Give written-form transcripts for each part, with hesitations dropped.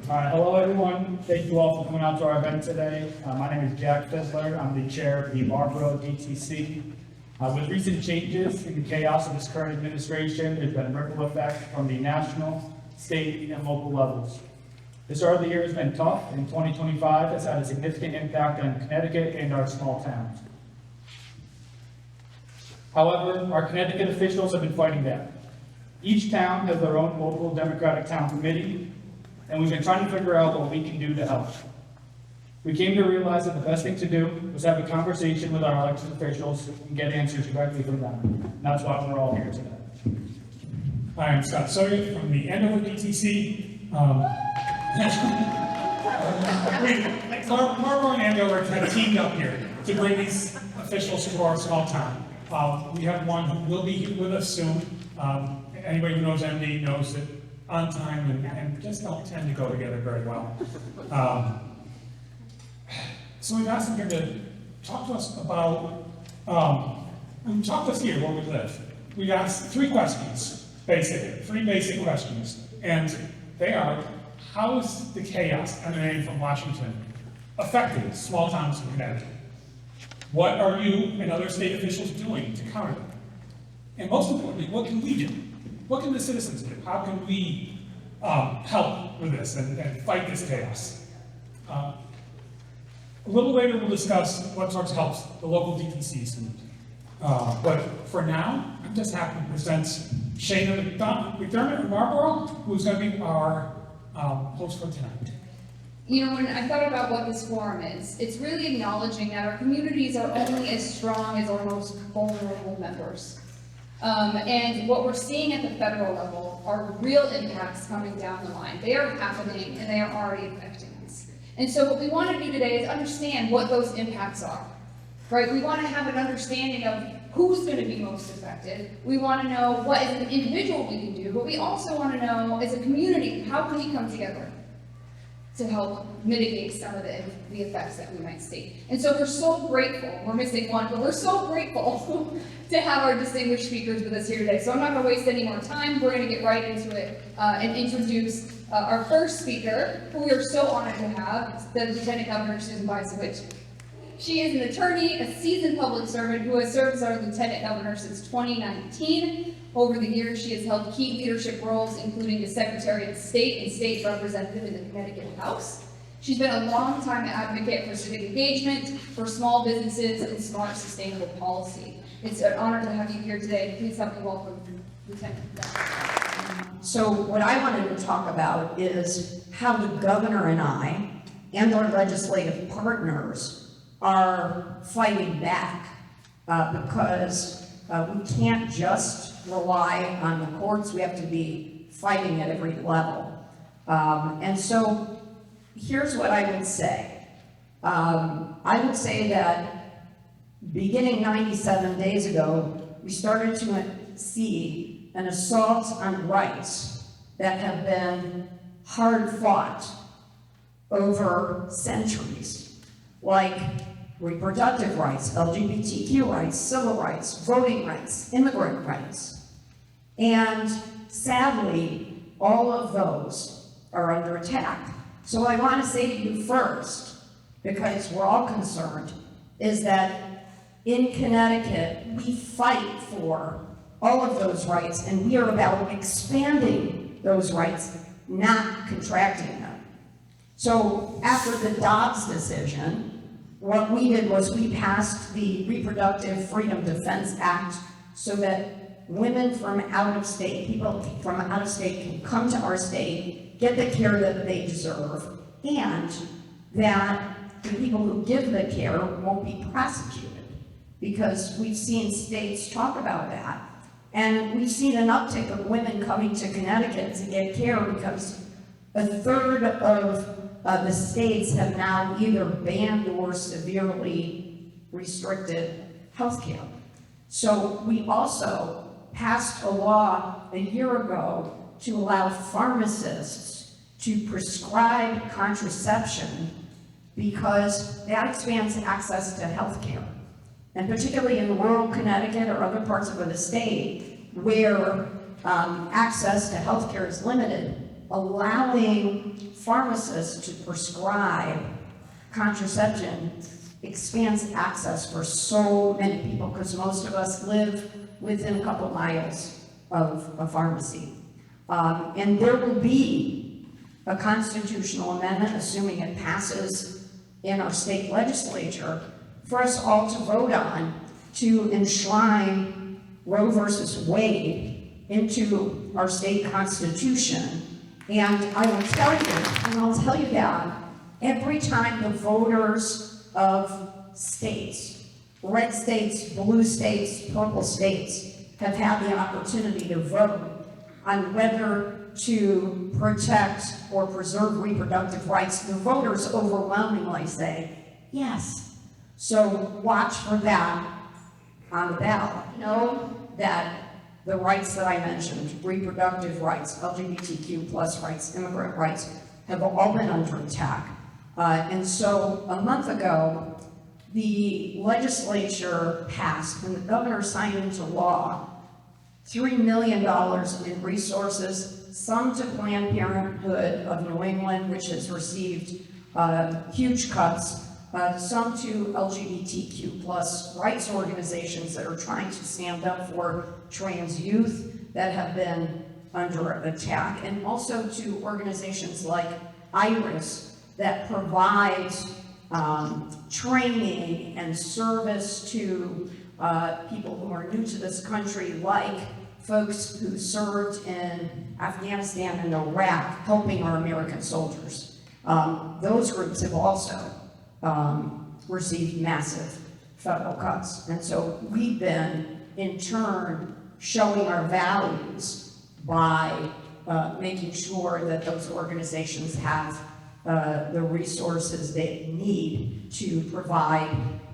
Hello everyone. Thank you all for coming out to our event today. My name is Jack Fizzler. I'm the chair of the Marlboro DTC. With recent changes in the chaos of this current administration, there's been a ripple effect from the national, state, and local levels. The start of the year has been tough, and 2025 has had a significant impact on Connecticut and our small towns. However, our Connecticut officials have been fighting back. Each town has their own local Democratic town committee, and we've been trying to figure out what we can do to help. We came to realize that the best thing to do was have a conversation with our elected officials and get answers directly from them. And that's why we're all here today. Hi, I'm Scott Sawyer from the Andover DTC. Marlboro and Andover have teamed up here to bring these officials to our small town. We have one who will be with us soon. Anybody who knows MD knows that on time and just don't tend to go together very well. So we've asked him here to talk to us about, talk to us here where we live. We've asked three questions, basically, three basic questions. And they are, how is the chaos emanating from Washington affecting small towns in Connecticut? What are you and other state officials doing to counter them? And most importantly, what can we do? What can the citizens do? How can we help with this and fight this chaos? A little later, we'll discuss what sorts of helps the local DTCs need. But for now, I'm just happy to present Shana McDermott from Marlboro, who's going to be our host for tonight. You know, when I thought about what this forum is, it's really acknowledging that our communities are only as strong as our most vulnerable members. And what we're seeing at the federal level are real impacts coming down the line. They are happening and they are already affecting us. And so what we want to do today is understand what those impacts are, right? We want to have an understanding of who's going to be most affected. We want to know what as an individual we can do, but we also want to know as a community, how can we come together to help mitigate some of the effects that we might see. And so we're so grateful, we're missing one, but we're so grateful to have our distinguished speakers with us here today. So I'm not going to waste any more time. We're going to get right into it and introduce our first speaker, who we are so honored to have, the Lieutenant Governor Susan Bysiewicz. She is an attorney, a seasoned public servant who has served as our Lieutenant Governor since 2019. Over the years, she has held key leadership roles, including the Secretary of State and State Representative in the Connecticut House. She's been a longtime advocate for civic engagement, for small businesses, and smart, sustainable policy. It's an honor to have you here today. Please help me welcome Lieutenant. So what I wanted to talk about is how the governor and I and our legislative partners are fighting back because we can't just rely on the courts. We have to be fighting at every level. And so here's what I would say. I would say that beginning 97 days ago, we started to see an assault on rights that have been hard fought over centuries, like reproductive rights, LGBTQ rights, civil rights, voting rights, immigrant rights. And sadly, all of those are under attack. So what I want to say to you first, because we're all concerned, is that in Connecticut, we fight for all of those rights, and we are about expanding those rights, not contracting them. So after the Dobbs decision, what we did was we passed the Reproductive Freedom Defense Act so that women from out of state, people from out of state can come to our state, get the care that they deserve, and that the people who give the care won't be prosecuted. Because we've seen states talk about that. And we've seen an uptick of women coming to Connecticut to get care because a third of the states have now either banned or severely restricted health care. So we also passed a law a year ago to allow pharmacists to prescribe contraception because that expands access to health care. And particularly in rural Connecticut or other parts of the state where access to health care is limited, allowing pharmacists to prescribe contraception expands access for so many people, because most of us live within a couple miles of a pharmacy. And there will be a constitutional amendment, assuming it passes in our state legislature, for us all to vote on to enshrine Roe versus Wade into our state constitution. And I will tell you, and I'll tell you that every time the voters of states, red states, blue states, purple states, have had the opportunity to vote on whether to protect or preserve reproductive rights, the voters overwhelmingly say yes. So watch for that on the ballot. Know that the rights that I mentioned, reproductive rights, LGBTQ plus rights, immigrant rights, have all been under attack. And so a month ago, the legislature passed and the governor signed into law $3 million in resources, some to Planned Parenthood of New England, which has received huge cuts, some to LGBTQ plus rights organizations that are trying to stand up for trans youth that have been under attack, and also to organizations like IRIS that provides training and service to people who are new to this country, like folks who served in Afghanistan and Iraq, helping our American soldiers. Those groups have also received massive federal cuts. And so we've been, in turn, showing our values by making sure that those organizations have the resources they need to provide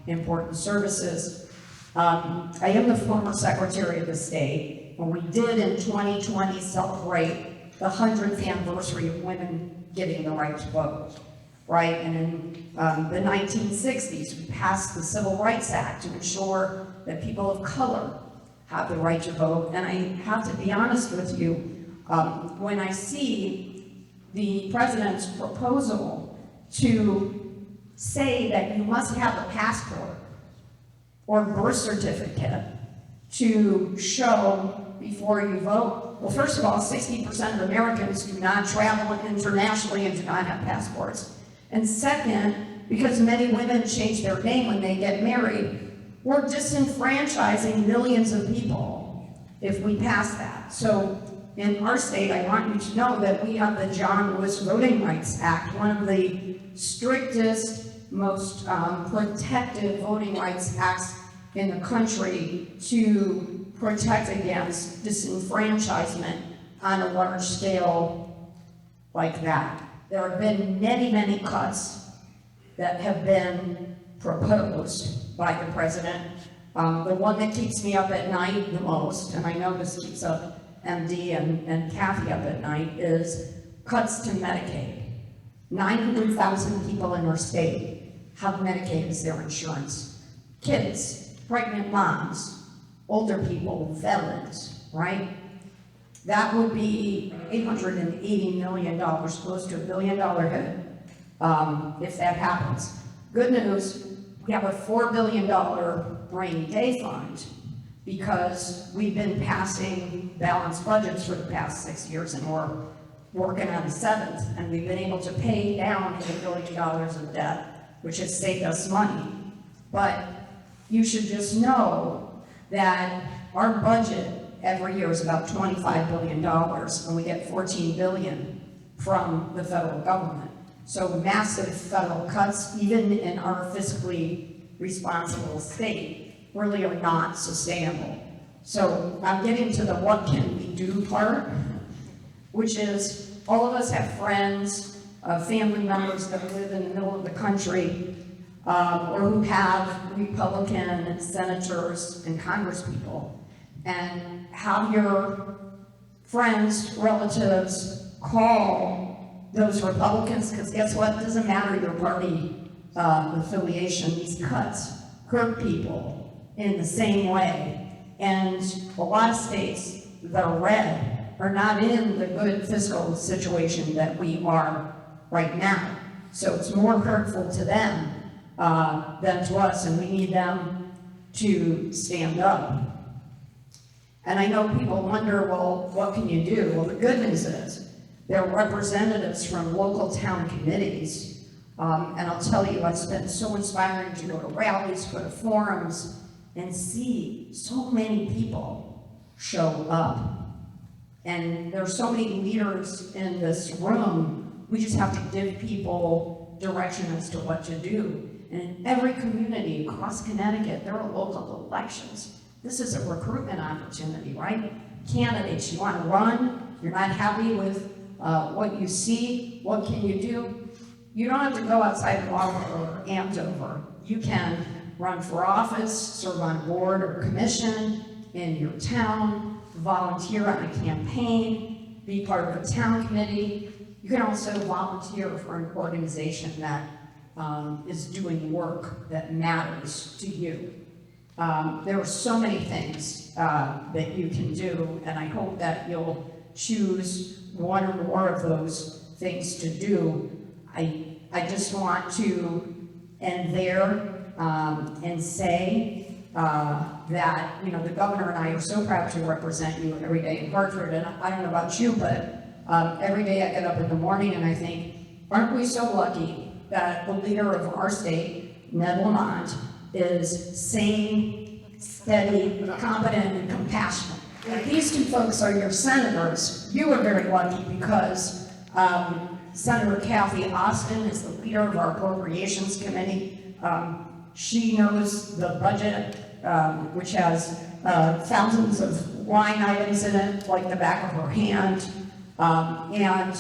important services. I am the former Secretary of the State, and we did in 2020 celebrate the 100th anniversary of women getting the right to vote, right? And in the 1960s, we passed the Civil Rights Act to ensure that people of color have the right to vote. And I have to be honest with you, when I see the president's proposal to say that you must have a passport or birth certificate to show before you vote, well, first of all, 60% of Americans do not travel internationally and do not have passports. And second, because many women change their name when they get married, we're disenfranchising millions of people if we pass that. So in our state, I want you to know that we have the John Lewis Voting Rights Act, one of the strictest, most protective voting rights acts in the country to protect against disenfranchisement on a large scale like that. There have been many, many cuts that have been proposed by the president. The one that keeps me up at night the most, and I know this keeps up MD and Cathy up at night, is cuts to Medicaid. 900,000 people in our state have Medicaid as their insurance. Kids, pregnant moms, older people, veterans, right? That would be $880 million, close to $1 billion hit, if that happens. Good news, we have a $4 billion rainy day fund because we've been passing balanced budgets for the past 6 years and we're working on the 7th, and we've been able to pay down $8 billion of debt, which has saved us money. But you should just know that our budget every year is about $25 billion, and we get $14 billion from the federal government. So massive federal cuts, even in our fiscally responsible state, really are not sustainable. So I'm getting to the what can we do part, which is all of us have friends, family members that live in the middle of the country, or who have Republican senators and congresspeople, and have your friends, relatives call those Republicans, because guess what? It doesn't matter your party affiliation. These cuts hurt people in the same way. And a lot of states that are red are not in the good fiscal situation that we are right now. So it's more hurtful to them than to us, and we need them to stand up. And I know people wonder, well, what can you do? Well, the good news is there are representatives from local town committees, and I'll tell you, it's been so inspiring to go to rallies, go to forums, and see so many people show up. And there are so many leaders in this room, we just have to give people direction as to what to do. And in every community across Connecticut, there are local elections. This is a recruitment opportunity, right? Candidates, you want to run, you're not happy with what you see, what can you do? You don't have to go outside of Marlborough or Andover. You can run for office, serve on a board or commission in your town, volunteer on a campaign, be part of a town committee. You can also volunteer for an organization that is doing work that matters to you. There are so many things that you can do, and I hope that you'll choose one or more of those things to do. I just want to end there and say that, you know, the governor and I are so proud to represent you every day in Hartford, and I don't know about you, but every day I get up in the morning and I think, aren't we so lucky that the leader of our state, Ned Lamont, is sane, steady, competent, and compassionate. And these two folks are your senators. You are very lucky because Senator Cathy Osten is the leader of our Appropriations Committee. She knows the budget, which has thousands of line items in it, like the back of her hand. And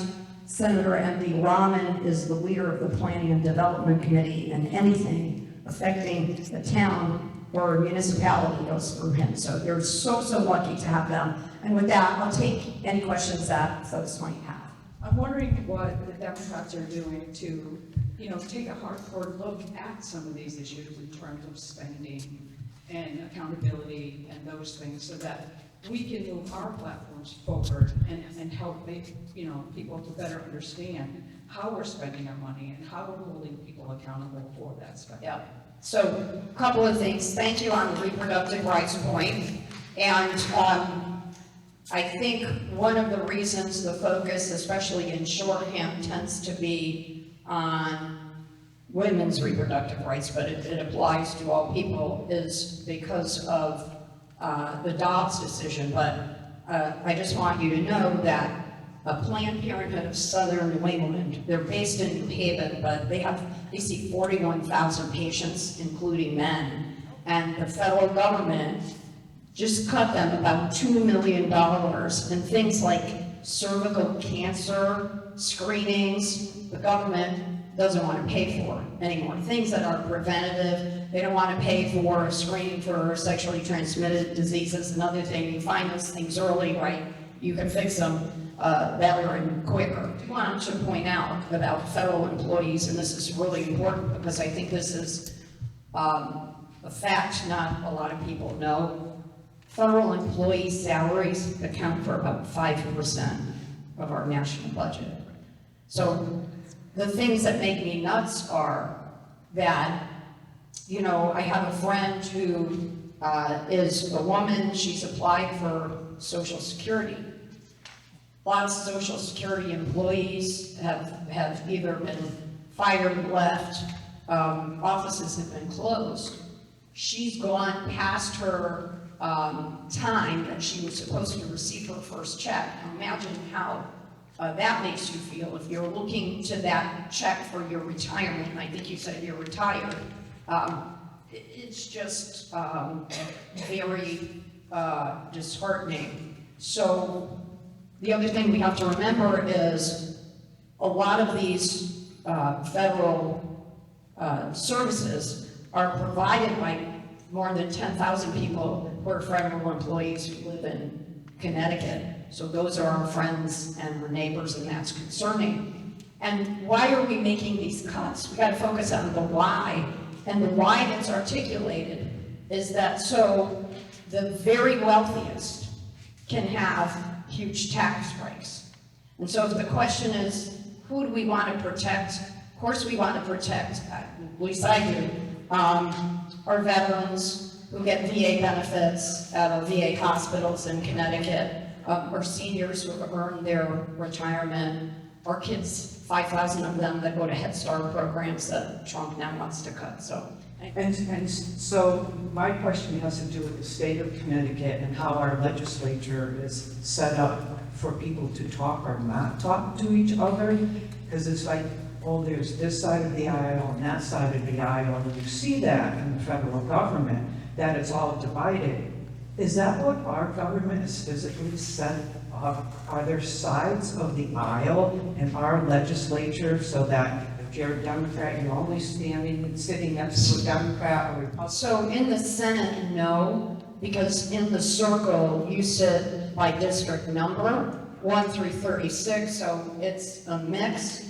Senator MD Rahman is the leader of the Planning and Development Committee, and anything affecting the town or municipality goes through him. So you're so lucky to have them. And with that, I'll take any questions that folks might have. I'm wondering what the Democrats are doing to, you know, take a hard look at some of these issues in terms of spending and accountability and those things, so that we can move our platforms forward and help make, you know, people to better understand how we're spending our money and how we're holding people accountable for that stuff. Yeah. So a couple of things. Thank you on the reproductive rights point. And I think one of the reasons the focus, especially in shorthand, tends to be on women's reproductive rights, but it applies to all people, is because of the Dobbs decision. But I just want you to know that Planned Parenthood of Southern New England, they're based in New Haven, but they see 41,000 patients, including men, and the federal government just cut them about $2 million in things like cervical cancer screenings. The government doesn't want to pay for anymore. Things that are preventative, they don't want to pay for screening for sexually transmitted diseases. Another thing, you find those things early, right? You can fix them better and quicker. I want to point out about federal employees, and this is really important because I think this is a fact not a lot of people know. Federal employee salaries account for about 5% of our national budget. So the things that make me nuts are that, you know, I have a friend who is a woman. She's applied for Social Security. Lots of Social Security employees have either been fired, left, offices have been closed. She's gone past her time that she was supposed to receive her first check. Now imagine how that makes you feel if you're looking to that check for your retirement. And I think you said you're retired. It's just very disheartening. So the other thing we have to remember is a lot of these federal services are provided by more than 10,000 people who are federal employees who live in Connecticut. So those are our friends and our neighbors, and that's concerning. And why are we making these cuts? We got to focus on the why. And the why that's articulated is that so the very wealthiest can have huge tax breaks. And so if the question is, who do we want to protect? Of course we want to protect, at least I do, our veterans who get VA benefits out of VA hospitals in Connecticut, our seniors who have earned their retirement, our kids, 5,000 of them that go to Head Start programs that Trump now wants to cut, so. And so my question has to do with the state of Connecticut and how our legislature is set up for people to talk or not talk to each other. Because it's like, oh, there's this side of the aisle and that side of the aisle, and you see that in the federal government, that it's all divided. Is that what our government is physically set up? Are there sides of the aisle in our legislature so that if you're a Democrat, you're only sitting next to a Democrat or Republican? So in the Senate, no, because in the circle, you sit by district number, 1 through 36, so it's a mix.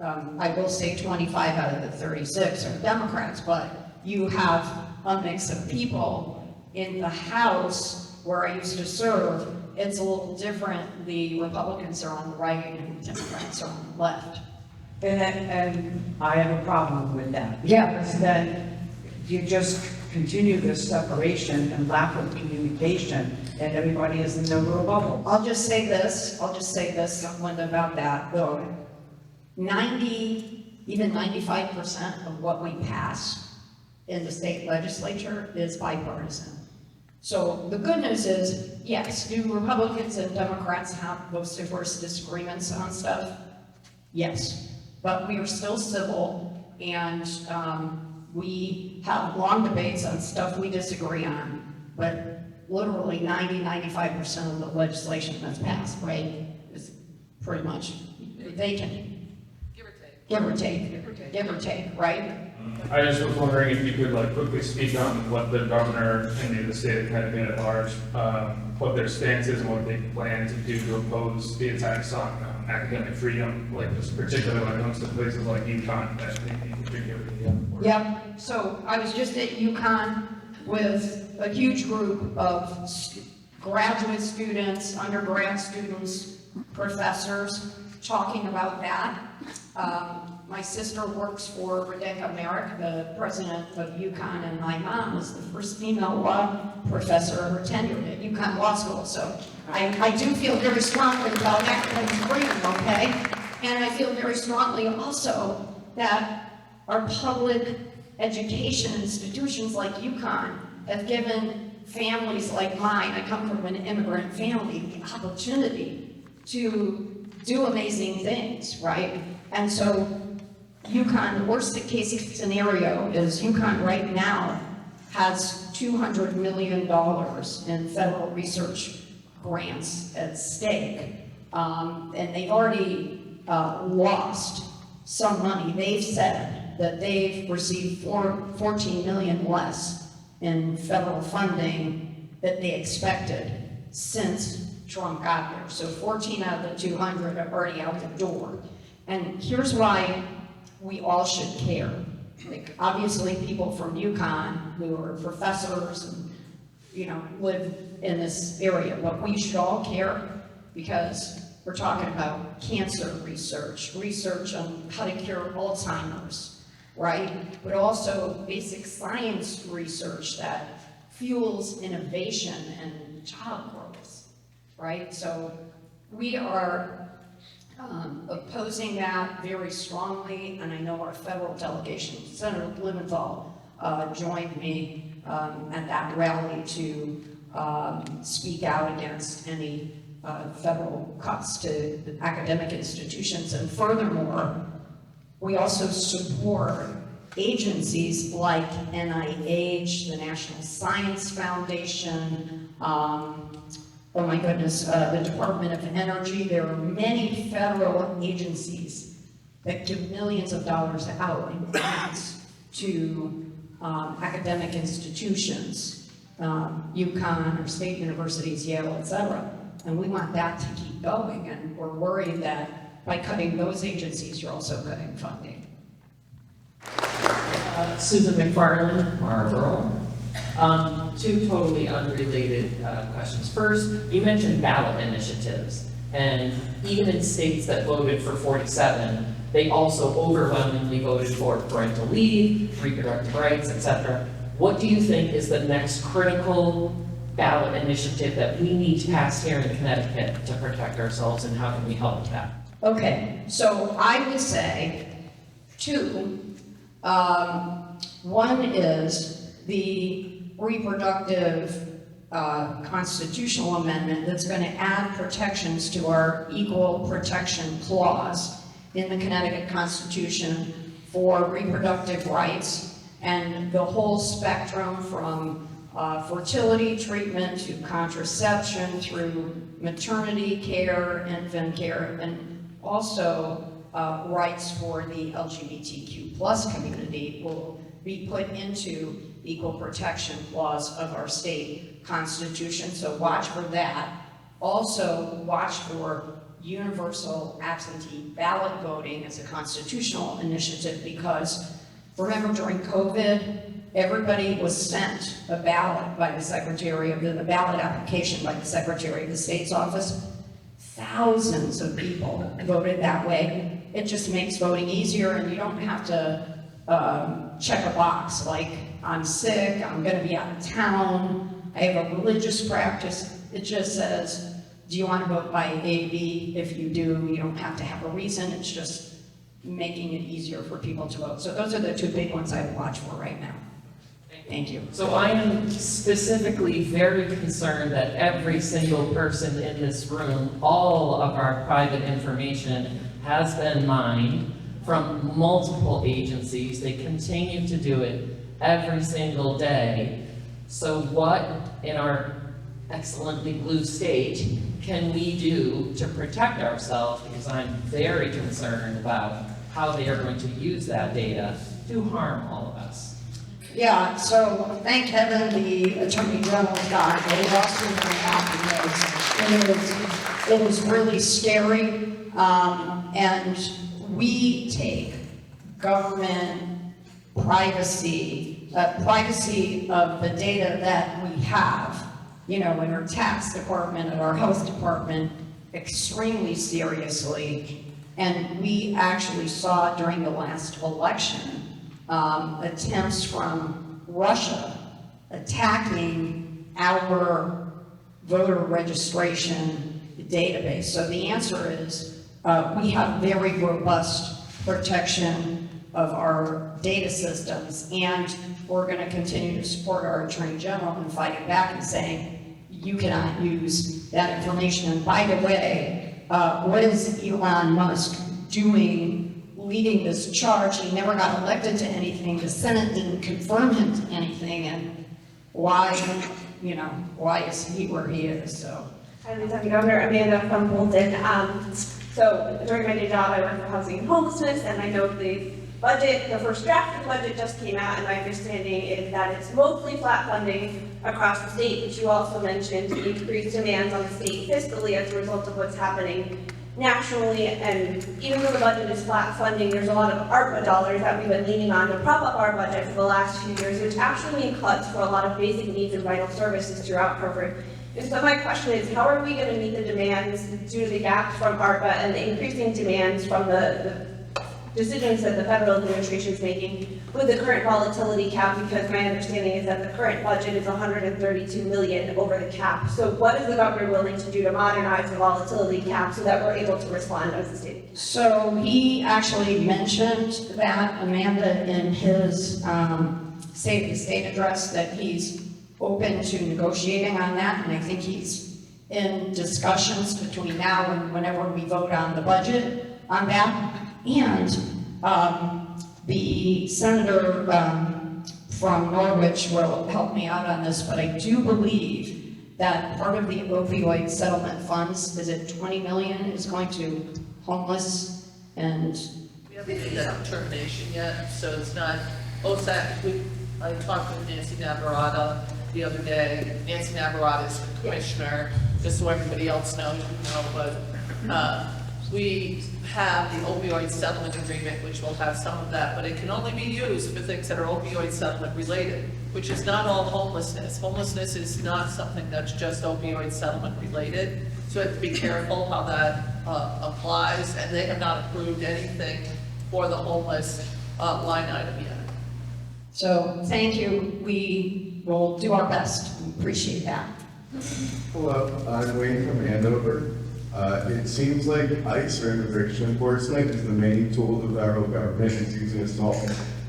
I will say 25 out of the 36 are Democrats, but you have a mix of people. In the House, where I used to serve, it's a little different. The Republicans are on the right and the Democrats are on the left. And I have a problem with that. Yeah. Because then you just continue this separation and lack of communication, and everybody is in their little bubble. I'll just say this, Linda, about that, though. even 95% of what we pass in the state legislature is bipartisan. So the good news is, yes, do Republicans and Democrats have vociferous disagreements on stuff? Yes, but we are still civil, and we have long debates on stuff we disagree on, but literally 90–95% of the legislation that's passed, right, is pretty much vacant. Give or take, right? I just was wondering if you could like quickly speak on what the governor and the state of Connecticut at large, what their stance is and what they plan to do to oppose the attacks on academic freedom, like particularly when it comes to places like UConn that they need to figure out. Yep, so I was just at UConn with a huge group of graduate students, undergrad students, professors, talking about that. My sister works for Rebecca Merrick, the president of UConn, and my mom is the first female law professor ever tenured at UConn Law School. So I do feel very strongly about academic freedom, okay? And I feel very strongly also that our public education institutions like UConn have given families like mine, I come from an immigrant family, the opportunity to do amazing things, right? And so UConn, the worst case scenario is UConn right now has $200 million in federal research grants at stake. And they've already lost some money. They've said that they've received $14 million less in federal funding that they expected since Trump got there. So 14 out of the 200 are already out the door. And here's why we all should care. Like, obviously, people from UConn who are professors and, live in this area, but we should all care because we're talking about cancer research on how to cure Alzheimer's, right? But also basic science research that fuels innovation and job growth, right? So we are opposing that very strongly, and I know our federal delegation, Senator Blumenthal, joined me at that rally to speak out against any federal cuts to academic institutions. And furthermore, we also support agencies like NIH, the National Science Foundation, oh my goodness, the Department of Energy. There are many federal agencies that give millions of dollars out in grants to academic institutions, UConn or state universities, Yale, et cetera. And we want that to keep going, and we're worried that by cutting those agencies, you're also cutting funding. Susan McFarland, Marlboro. Two totally unrelated questions. First, you mentioned ballot initiatives, and even in states that voted for 47, they also overwhelmingly voted for parental leave, reproductive rights, etc. What do you think is the next critical ballot initiative that we need to pass here in Connecticut to protect ourselves, and how can we help with that? Okay, so I would say two. One is the reproductive constitutional amendment that's going to add protections to our equal protection clause in the Connecticut Constitution for reproductive rights and the whole spectrum from fertility treatment to contraception through maternity care, infant care, and also rights for the LGBTQ plus community will be put into equal protection clause of our state constitution, so watch for that. Also, watch for universal absentee ballot voting as a constitutional initiative, because remember during COVID, everybody was sent a ballot by the Secretary of the ballot application by the Secretary of the State's office. Thousands of people voted that way. It just makes voting easier, and you don't have to check a box like, I'm sick, I'm gonna be out of town, I have a religious practice. It just says, do you want to vote by A, B? If you do, you don't have to have a reason. It's just making it easier for people to vote. So those are the two big ones I would watch for right now. Thank you. So I am specifically very concerned that every single person in this room, all of our private information has been mined from multiple agencies. They continue to do it every single day. So what in our excellently blue state can we do to protect ourselves? Because I'm very concerned about how they are going to use that data to harm all of us. Yeah, so thank heaven the Attorney General got a lawsuit on that, because it was really scary. And we take government privacy of the data that we have, you know, in our tax department and our health department extremely seriously. And we actually saw during the last election attempts from Russia attacking our voter registration database. So the answer is we have very robust protection of our data systems, and we're going to continue to support our Attorney General in fighting back and saying, you cannot use that information. And by the way, what is Elon Musk doing leading this charge? He never got elected to anything. The Senate didn't confirm him to anything. And why, you know, why is he where he is? So. Hi, Lieutenant Governor Amanda from Bolton. So during my day job, I work for housing and homelessness, and I know the budget, the first draft of the budget just came out, and my understanding is that it's mostly flat funding across the state, but you also mentioned the increased demands on the state fiscally as a result of what's happening nationally. And even though the budget is flat funding, there's a lot of ARPA dollars that we've been leaning on to prop up our budget for the last few years, which actually mean cuts for a lot of basic needs and vital services throughout Harvard. And so my question is, how are we going to meet the demands due to the gaps from ARPA and the increasing demands from the decisions that the federal administration is making with the current volatility cap? Because my understanding is that the current budget is $132 million over the cap. So what is the governor willing to do to modernize the volatility cap so that we're able to respond as a state? So he actually mentioned that, Amanda, in his State of the State address, that he's open to negotiating on that, and I think he's in discussions between now and whenever we vote on the budget on that. And the senator from Norwich will help me out on this, but I do believe that part of the opioid settlement funds, is it 20 million, is going to homeless and... We haven't made that determination yet, so it's not, OSAC, I talked with Nancy Navarrete the other day. Nancy Navarrete is the commissioner, just so everybody else knows, you know, but we have the opioid settlement agreement, which will have some of that, but it can only be used for things that are opioid settlement related, which is not all homelessness. Homelessness is not something that's just opioid settlement related, so we have to be careful how that applies, and they have not approved anything for the homeless line item yet. So, thank you, we will do our best, we appreciate that. Hello, I'm Wayne from Andover. It seems like ICE or immigration enforcement is the main tool the federal government is using to assault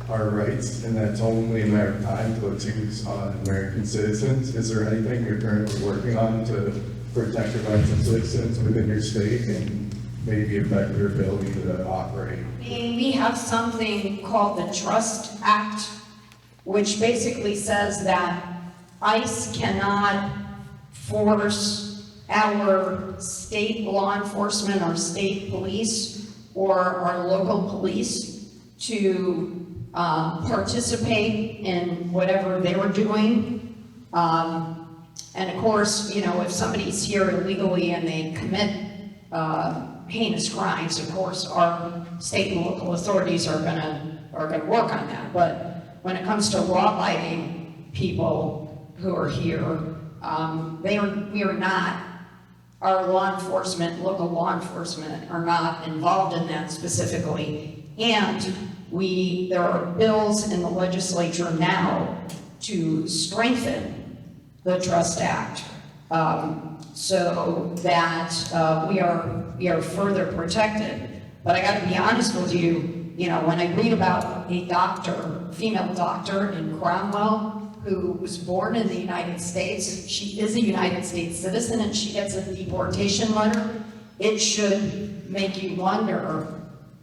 our rights, and that's only a matter of time till it's used on American citizens. Is there anything you're currently working on to protect the rights of citizens within your state and maybe affect their ability to operate? We have something called the Trust Act, which basically says that ICE cannot force our state law enforcement or state police or our local police to participate in whatever they were doing. And of course, you know, if somebody's here illegally and they commit heinous crimes, of course, our state and local authorities are gonna work on that. But when it comes to law-abiding people who are here, we are not, our law enforcement, local law enforcement are not involved in that specifically. And there are bills in the legislature now to strengthen the Trust Act, so that we are further protected. But I gotta be honest with you, you know, when I read about a doctor, female doctor in Cromwell, who was born in the United States, she is a United States citizen, and she gets a deportation letter, it should make you wonder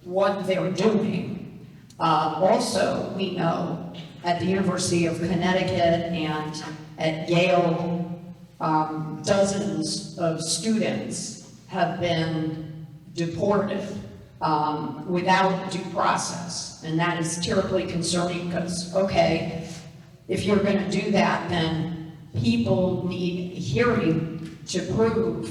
what they're doing. Also, we know at the University of Connecticut and at Yale, dozens of students have been deported without due process. And that is terribly concerning because, okay, if you're going to do that, then people need a hearing to prove,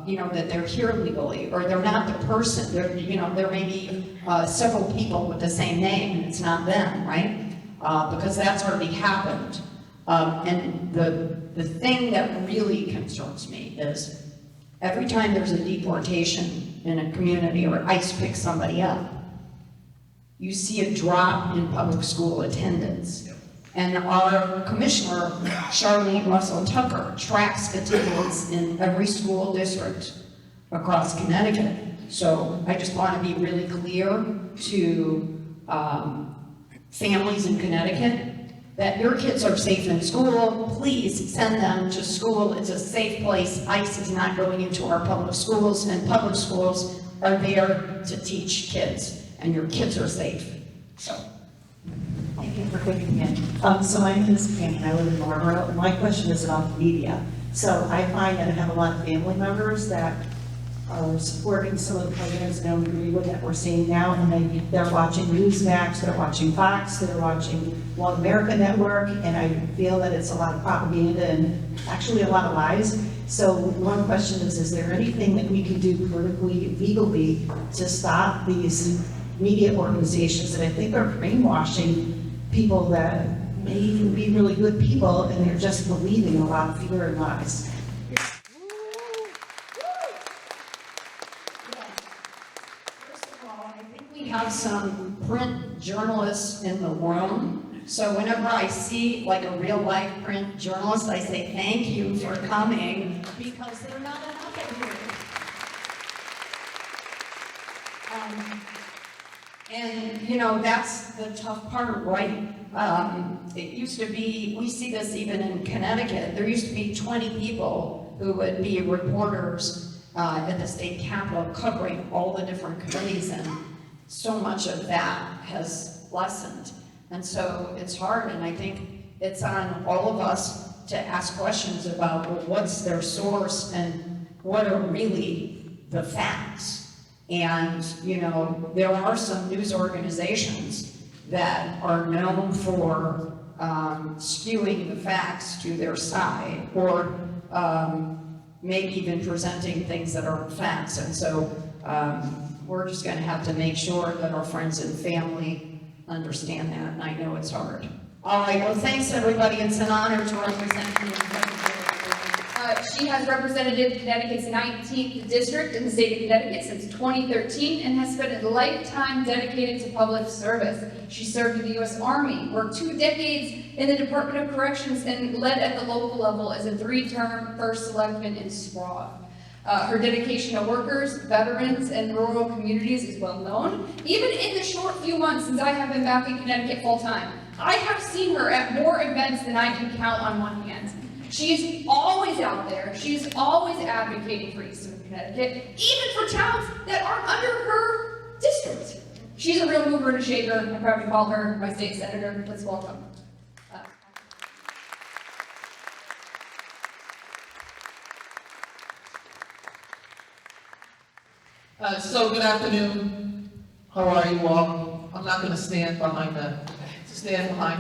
you know, that they're here legally, or they're not the person. You know, there may be several people with the same name, and it's not them, right? Because that's already happened. And the thing that really concerns me is every time there's a deportation in a community or ICE picks somebody up, you see a drop in public school attendance. And our commissioner, Charlene Russell Tucker, tracks attendance in every school district across Connecticut. So I just want to be really clear to families in Connecticut that your kids are safe in school. Please send them to school. It's a safe place. ICE is not going into our public schools, and public schools are there to teach kids, and your kids are safe. So. Thank you for putting me in. So my name is Pam, and I live in Marlborough. My question is about the media. So I find that I have a lot of family members that are supporting some of the programs and don't agree with that we're seeing now, and they're watching Newsmax, they're watching Fox, they're watching One America Network, and I feel that it's a lot of propaganda and actually a lot of lies. So one question is there anything that we can do politically, legally, to stop these media organizations that I think are brainwashing people that may even be really good people, and they're just believing a lot of fear and lies? First of all, I think we have some print journalists in the room. So whenever I see like a real life print journalist, I say thank you for coming, because they're not enough in here. And, you know, that's the tough part, right? It used to be, we see this even in Connecticut, there used to be 20 people who would be reporters at the state capitol covering all the different committees, and so much of that has lessened. And so it's hard, and I think it's on all of us to ask questions about, well, what's their source and what are really the facts? And, you know, there are some news organizations that are known for skewing the facts to their side, or maybe even presenting things that aren't facts. And so we're just gonna have to make sure that our friends and family understand that, and I know it's hard. All right, well, thanks, everybody. It's an honor to represent you. She has represented Connecticut's 19th district in the state of Connecticut since 2013 and has spent a lifetime dedicated to public service. She served in the U.S. Army, worked 2 decades in the Department of Corrections, and led at the local level as a 3-term first selectman in Sprague. Her dedication to workers, veterans, and rural communities is well known. Even in the short few months since I have been back in Connecticut full-time, I have seen her at more events than I can count on one hand. She's always out there. She's always advocating for Eastern Connecticut, even for towns that aren't under her district. She's a real mover and a shaker. I'm proud to call her my state senator. Let's welcome. So good afternoon. How are you all? I'm not going to stand behind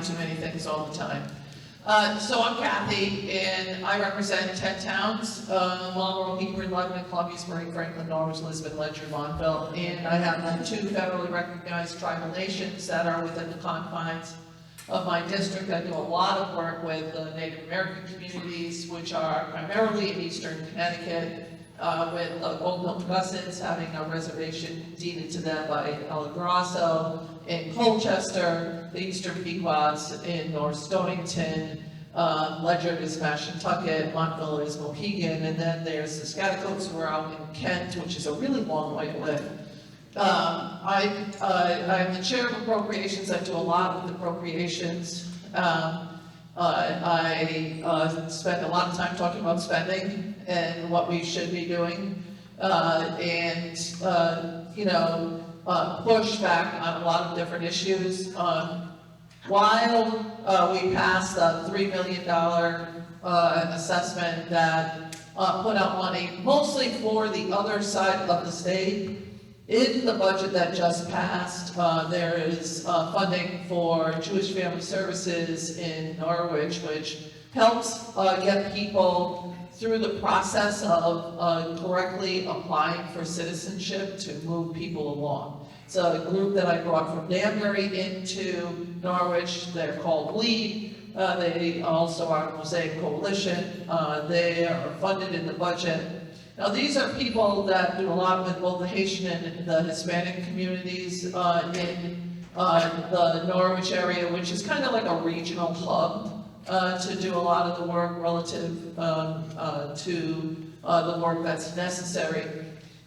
too many things all the time. So I'm Cathy, and I represent 10 towns, Marlborough, Hebron, Lebanon, Columbia, Spring, Franklin, Norwich, Lisbon, Ledger, Montville, and I have 2 federally recognized tribal nations that are within the confines of my district. I do a lot of work with the Native American communities, which are primarily in Eastern Connecticut, with Old Cousins having a reservation deeded to them by El Grasso, in Colchester, the Eastern Pequots in North Stonington, Ledger is Mashantucket, Montville is Mohegan, and then there's the Schaghticoke who are out in Kent, which is a really long way away. I'm the chair of appropriations. I do a lot with appropriations. I spend a lot of time talking about spending and what we should be doing, push back on a lot of different issues. While we passed a $3 million assessment that put out money mostly for the other side of the state, in the budget that just passed, there is funding for Jewish Family Services in Norwich, which helps get people through the process of correctly applying for citizenship to move people along. It's a group that I brought from Danbury into Norwich. They're called LEAD. They also are a Mosaic Coalition. They are funded in the budget. Now, these are people that do a lot with both the Haitian and the Hispanic communities in the Norwich area, which is kind of like a regional hub to do a lot of the work relative to the work that's necessary.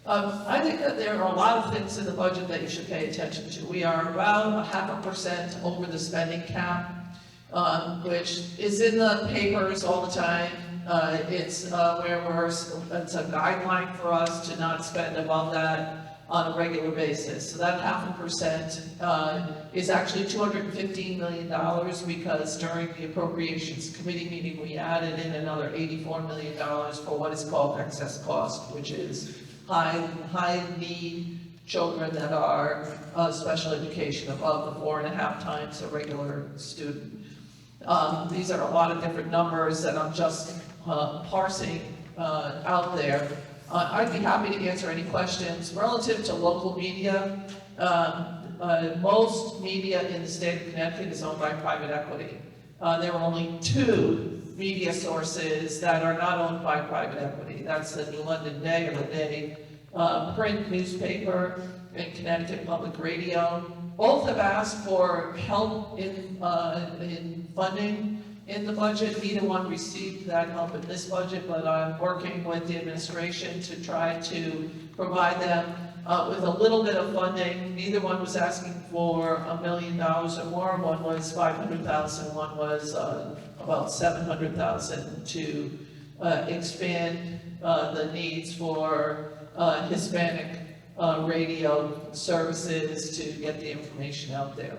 I think that there are a lot of things in the budget that you should pay attention to. We are around 0.5% over the spending cap, which is in the papers all the time. It's it's a guideline for us to not spend above that on a regular basis. So that 0.5% is actually $215 million, because during the Appropriations Committee meeting, we added in another $84 million for what is called excess cost, which is high need children that are special education above the 4.5 times a regular student. These are a lot of different numbers that I'm just parsing out there. I'd be happy to answer any questions. Relative to local media, most media in the state of Connecticut is owned by private equity. There are only 2 media sources that are not owned by private equity. That's the New London Day, or the Day print newspaper, and Connecticut Public Radio. Both have asked for help in funding in the budget. Neither one received that help in this budget, but I'm working with the administration to try to provide them with a little bit of funding. Neither one was asking for $1 million or more. One was $500,000, one was about $700,000 to expand the needs for Hispanic radio services to get the information out there.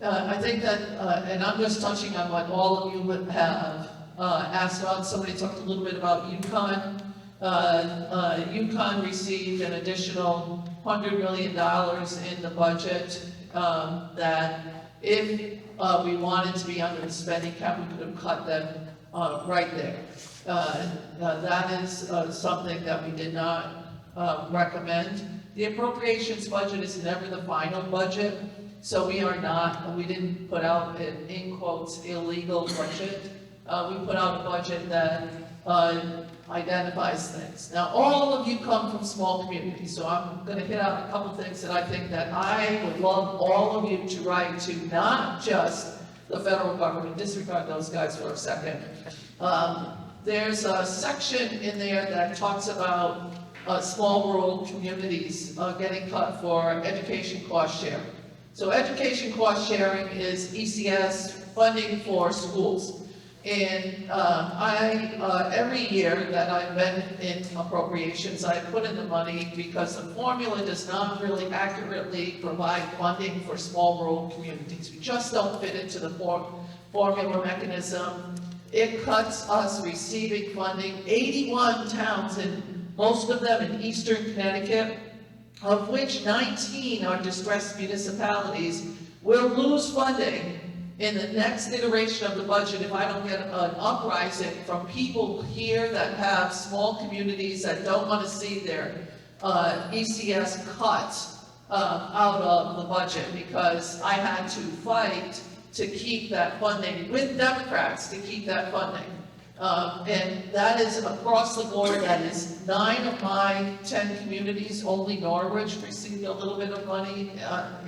I think that, and I'm just touching on what all of you would have asked about. Somebody talked a little bit about UConn. UConn received an additional $100 million in the budget that if we wanted to be under the spending cap, we could have cut them right there. That is something that we did not recommend. The appropriations budget is never the final budget, so we didn't put out an, in quotes, illegal budget. We put out a budget that identifies things. Now, all of you come from small communities, so I'm gonna hit out a couple things that I think that I would love all of you to write to, not just the federal government, disregard those guys for a second. There's a section in there that talks about small rural communities getting cut for education cost sharing. So education cost sharing is ECS funding for schools. And every year that I've been in appropriations, I put in the money because the formula does not really accurately provide funding for small rural communities. We just don't fit into the formula mechanism. It cuts us receiving funding. 81 towns, most of them in eastern Connecticut, of which 19 are distressed municipalities, will lose funding in the next iteration of the budget if I don't get an uprising from people here that have small communities that don't want to see their ECS cut out of the budget, because I had to fight to keep that funding with Democrats to keep that funding. And that is across the board. That is 9 of my 10 communities. Only Norwich received a little bit of money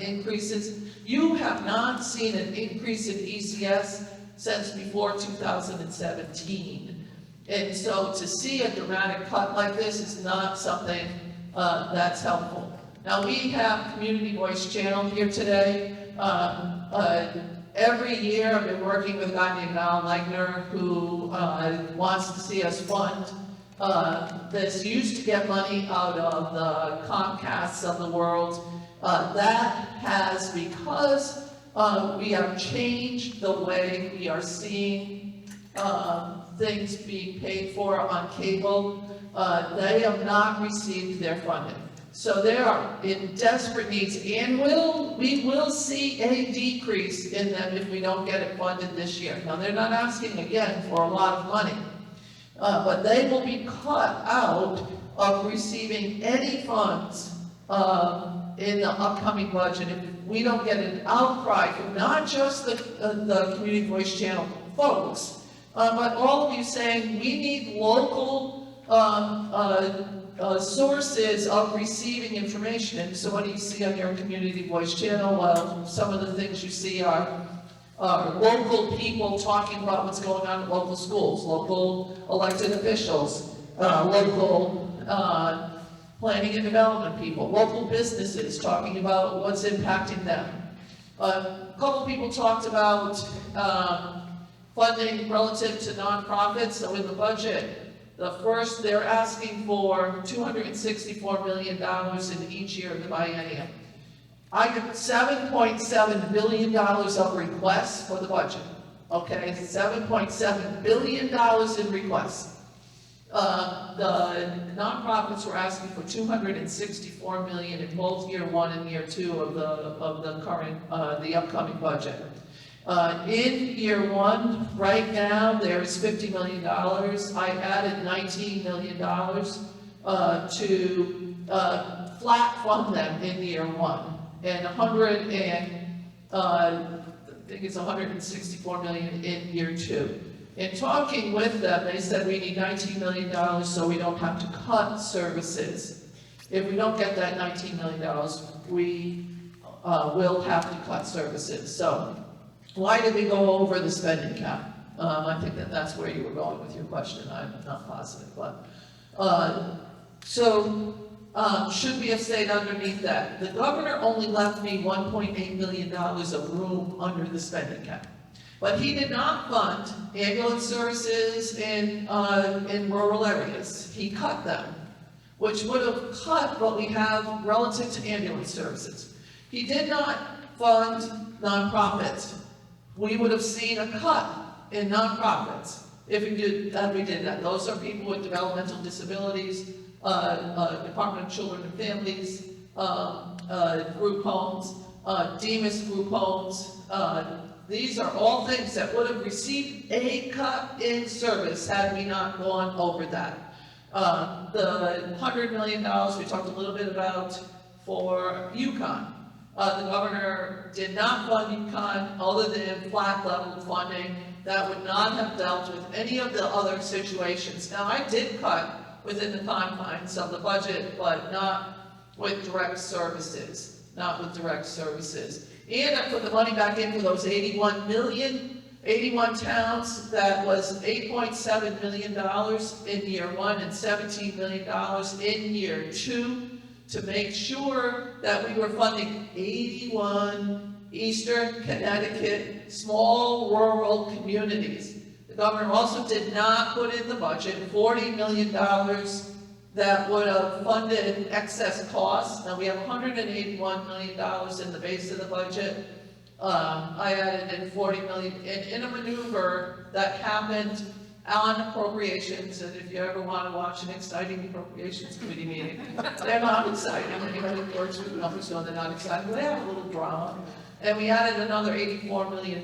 increases. You have not seen an increase in ECS since before 2017. And so to see a dramatic cut like this is not something that's helpful. Now, we have Community Voice Channel here today. Every year I've been working with a guy named Al Legner who wants to see us fund this. Used to get money out of the Comcasts of the world. That has, because we have changed the way we are seeing things being paid for on cable, they have not received their funding. So they are in desperate needs, and we will see a decrease in them if we don't get it funded this year. Now, they're not asking again for a lot of money, but they will be cut out of receiving any funds in the upcoming budget if we don't get an outcry from not just the Community Voice Channel folks, but all of you saying we need local sources of receiving information. And so what do you see on your Community Voice Channel? Well, some of the things you see are local people talking about what's going on in local schools, local elected officials, local planning and development people, local businesses talking about what's impacting them. A couple people talked about funding relative to nonprofits. So in the budget, they're asking for $264 million in each year of the biennium. I get $7.7 billion of requests for the budget. Okay, $7.7 billion in requests. The nonprofits were asking for $264 million in both year 1 and year 2 of the upcoming budget. In year 1, right now, there's $50 million. I added $19 million to flat fund them in year 1, and I think it's $164 million in year 2. In talking with them, they said we need $19 million so we don't have to cut services. If we don't get that $19 million, we will have to cut services. So why did we go over the spending cap? I think that's where you were going with your question. I'm not positive, but should we have stayed underneath that? The governor only left me $1.8 million of room under the spending cap. But he did not fund ambulance services in rural areas. He cut them, which would have cut what we have relative to ambulance services. He did not fund nonprofits. We would have seen a cut in nonprofits if we did that. Those are people with developmental disabilities, Department of Children and Families, group homes, Demas group homes. These are all things that would have received a cut in service had we not gone over that. The $100 million we talked a little bit about for UConn. The governor did not fund UConn other than flat level funding that would not have dealt with any of the other situations. Now, I did cut within the confines of the budget, but not with direct services, And I put the money back in for those 81 towns. That was $8.7 million in year one and $17 million in year two to make sure that we were funding 81 Eastern Connecticut small rural communities. The governor also did not put in the budget $40 million that would have funded excess costs. Now we have $181 million in the base of the budget. I added in $40 million in a maneuver that happened on appropriations, and if you ever want to watch an exciting appropriations committee meeting, they're not exciting. Anybody who works with numbers know they're not exciting, but they have a little drama. And we added another $84 million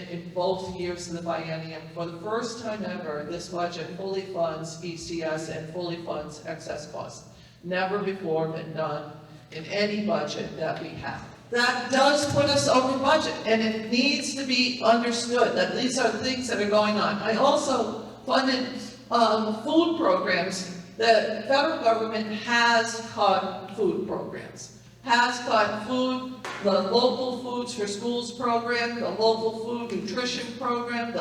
in both years of the biennium. For the first time ever, this budget fully funds ECS and fully funds excess costs. Never before been done in any budget that we have. That does put us over budget, and it needs to be understood that these are things that are going on. I also funded food programs. The federal government has cut food programs, has cut food, the local Foods for Schools program, the local food nutrition program,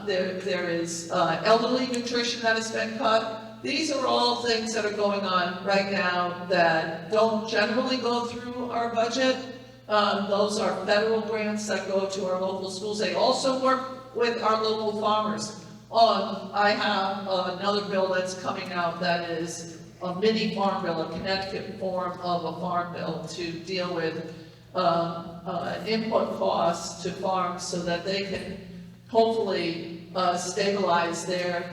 there is elderly nutrition that has been cut. These are all things that are going on right now that don't generally go through our budget. Those are federal grants that go to our local schools. They also work with our local farmers. I have another bill that's coming out that is a mini farm bill, a Connecticut form of a farm bill to deal with input costs to farms so that they can hopefully stabilize their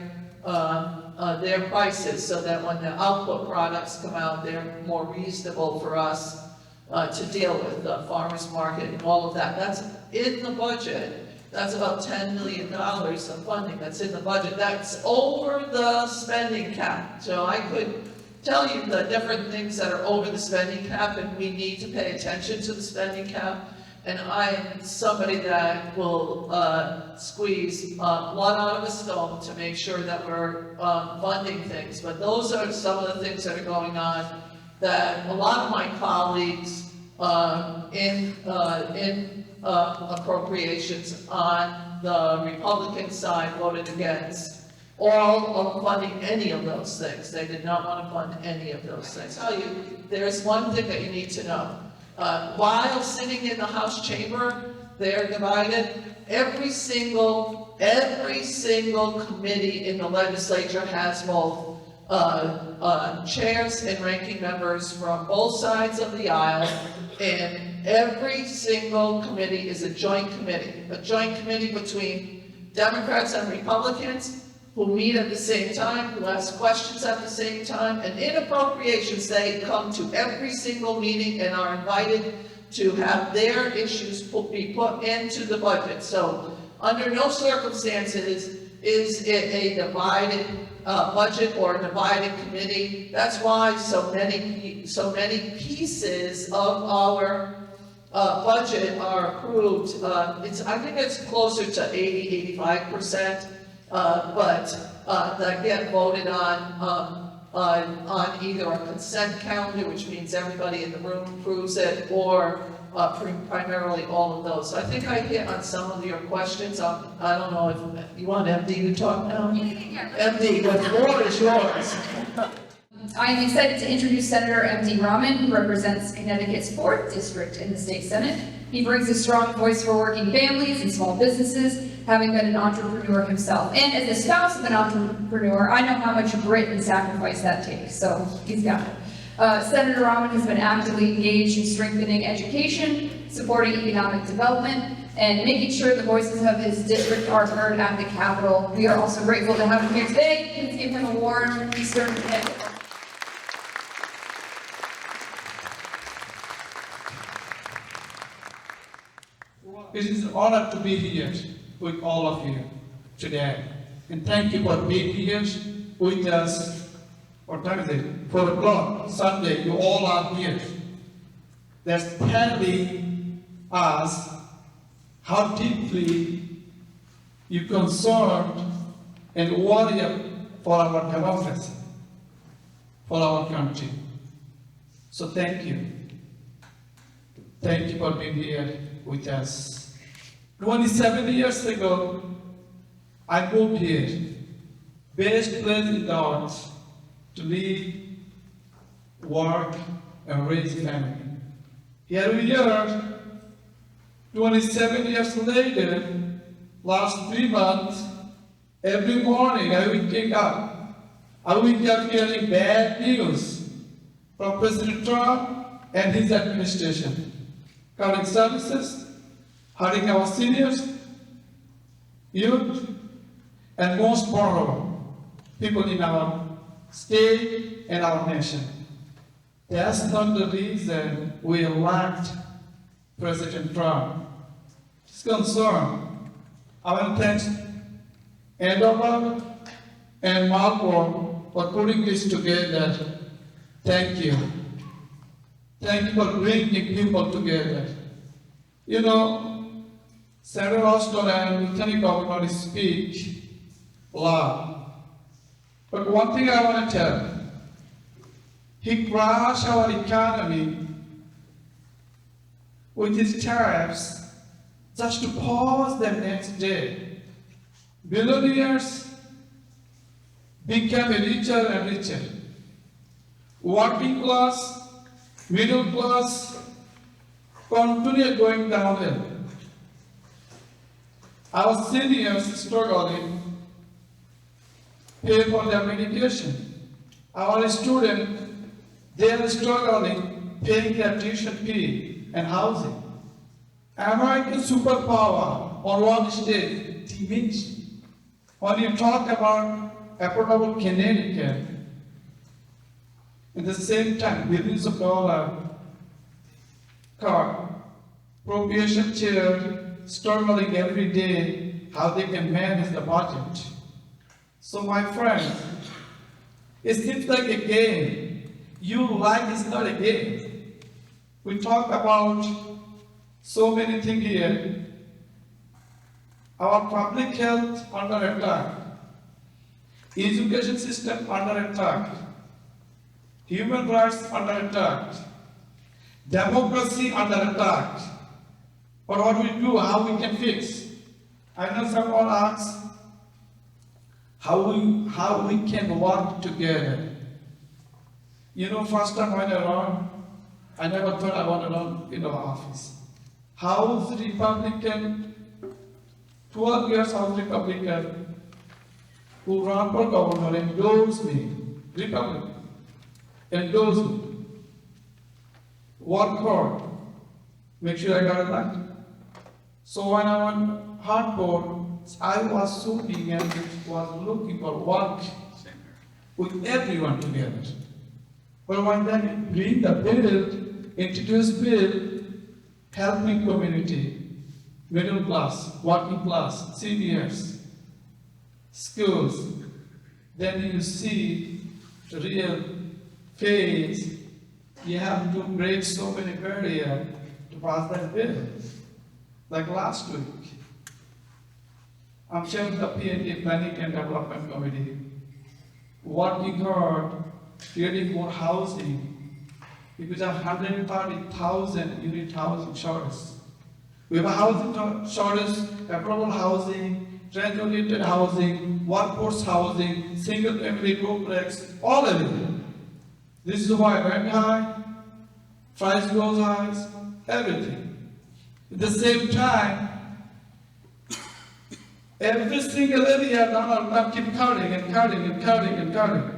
prices so that when the output products come out, they're more reasonable for us to deal with, the farmers market and all of that. That's in the budget. That's about $10 million of funding that's in the budget. That's over the spending cap. So I could tell you the different things that are over the spending cap, and we need to pay attention to the spending cap. And I'm somebody that will squeeze blood out of a stone to make sure that we're funding things. But those are some of the things that are going on that a lot of my colleagues in appropriations on the Republican side voted against all of funding any of those things. They did not want to fund any of those things. I'll tell you, there's one thing that you need to know. While sitting in the House chamber, they're divided. Every single committee in the legislature has both chairs and ranking members from both sides of the aisle, and every single committee is a joint committee between Democrats and Republicans who meet at the same time, who ask questions at the same time, and in appropriations, they come to every single meeting and are invited to have their issues be put into the budget. So under no circumstances is it a divided budget or a divided committee. That's why so many pieces of our budget are approved. I think it's closer to 80–85%. But that get voted on either a consent calendar, which means everybody in the room approves it, or primarily all of those. So I think I hit on some of your questions. I don't know if you want MD to talk now? MD, the floor is yours. I am excited to introduce Senator MD Rahman, who represents Connecticut's 4th district in the state Senate. He brings a strong voice for working families and small businesses, having been an entrepreneur himself. And as a spouse of an entrepreneur, I know how much grit and sacrifice that takes, so he's got it. Senator Rahman has been actively engaged in strengthening education, supporting economic development, and making sure the voices of his district are heard at the Capitol. We are also grateful to have him here today. Please give him a warm Eastern Connecticut. It is an honor to be here with all of you today. And thank you for being here with us, what time is it? 4 o'clock, Sunday, you all are here. That's telling us how deeply you concerned and worry for our democracy, for our country. So thank you. Thank you for being here with us. 27 years ago, I moved here, best place in the world to live, work, and raise family. Here we are, 27 years later, last 3 months, every morning I will wake up. I will get hearing bad news from President Trump and his administration. Cutting services, hurting our seniors, youth, and most vulnerable people in our state and our nation. That's not the reason we elect President Trump. He's concerned. I want to thank Andover and Marlboro for putting this together. Thank you. Thank you for bringing people together. You know, Senator Osten and Lieutenant Governor speak a lot. But one thing I want to tell, he crashed our economy with his tariffs just to pause them next day. Billionaires became richer and richer. Working class, middle class, continue going downhill. Our seniors struggling pay for their medication. Our students, they are struggling paying their tuition fee and housing. American superpower on one stage diminished. When you talk about affordable Connecticut, at the same time, billions of dollars car, appropriation chair, struggling every day how they can manage the budget. So my friends, it seems like a game. You like it's not a game. We talk about so many things here. Our public health under attack, education system under attack, human rights under attack, democracy under attack. But what we do, how we can fix? I know someone asks how we can work together. You know, first time when I ran, I never thought I wanted to run in the office. House Republican, 12 years House Republican, who ran for governor endorsed me, Republican, endorsed me. Work hard, make sure I got elected. So when I went hardcore, I was suing and was looking for work with everyone together. But when they bring the bill, introduce bill, helping community, middle class, working class, seniors, schools, then you see the real face. You have to break so many barriers to pass that bill. Like last week, I'm chair of the P&D Planning and Development Committee, working hard, creating more housing, because of 130,000 unit housing shortage. We have a housing shortage, affordable housing, rent-oriented housing, workforce housing, single-family duplex, all of it. This is why rent high, price goes high, everything. At the same time, every single area now keep cutting and cutting and cutting and cutting.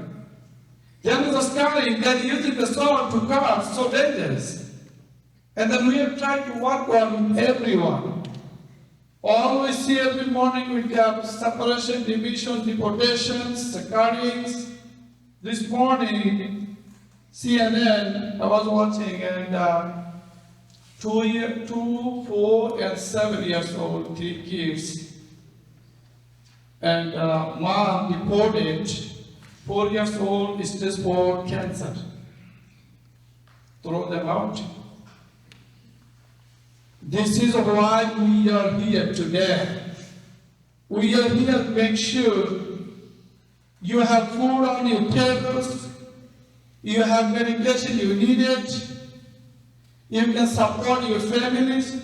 Then was cutting, then using the sword to cut, so dangerous. And then we have tried to work on everyone. Always see every morning we have separation, division, deportations, cuttings. This morning, CNN, I was watching, and 2, 4, and 7 years old, 3 kids. And mom deported 4 years old, stage 4 cancer. Throw them out. This is why we are here today. We are here to make sure you have food on your tables, you have medication you needed, you can support your families,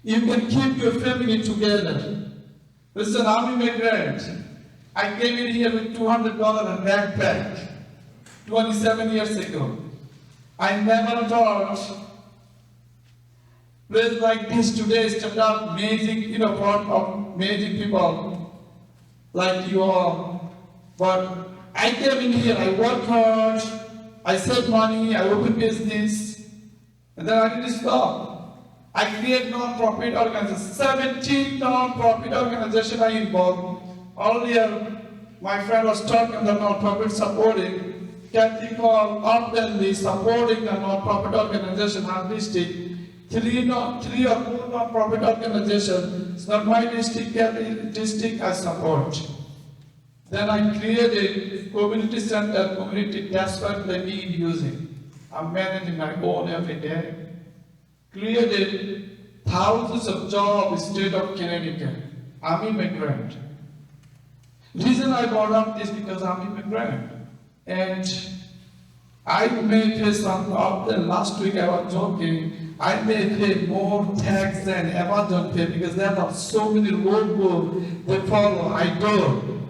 you can keep your family together. Listen, I'm immigrant. I came in here with $200 in backpack 27 years ago. I never thought places like this today stand up amazing, front of amazing people like you all. But I came in here, I worked hard, I saved money, I opened business, and then I didn't stop. I create non-profit organizations, 17 non-profit organizations I involved. Earlier, my friend was talking about non-profit supporting. Cathy called openly supporting the non-profit organization in our district. Three or four non-profit organizations. It's not my district, Cathy district I support. Then I created community center, community, that's what they need using. I'm managing my own every day. Created thousands of jobs in the state of Connecticut. I'm immigrant. Reason I brought up this because I'm immigrant. And I may pay some, last week I was joking, I may pay more tax than Amazon pay because there are so many roadblocks they follow, I don't.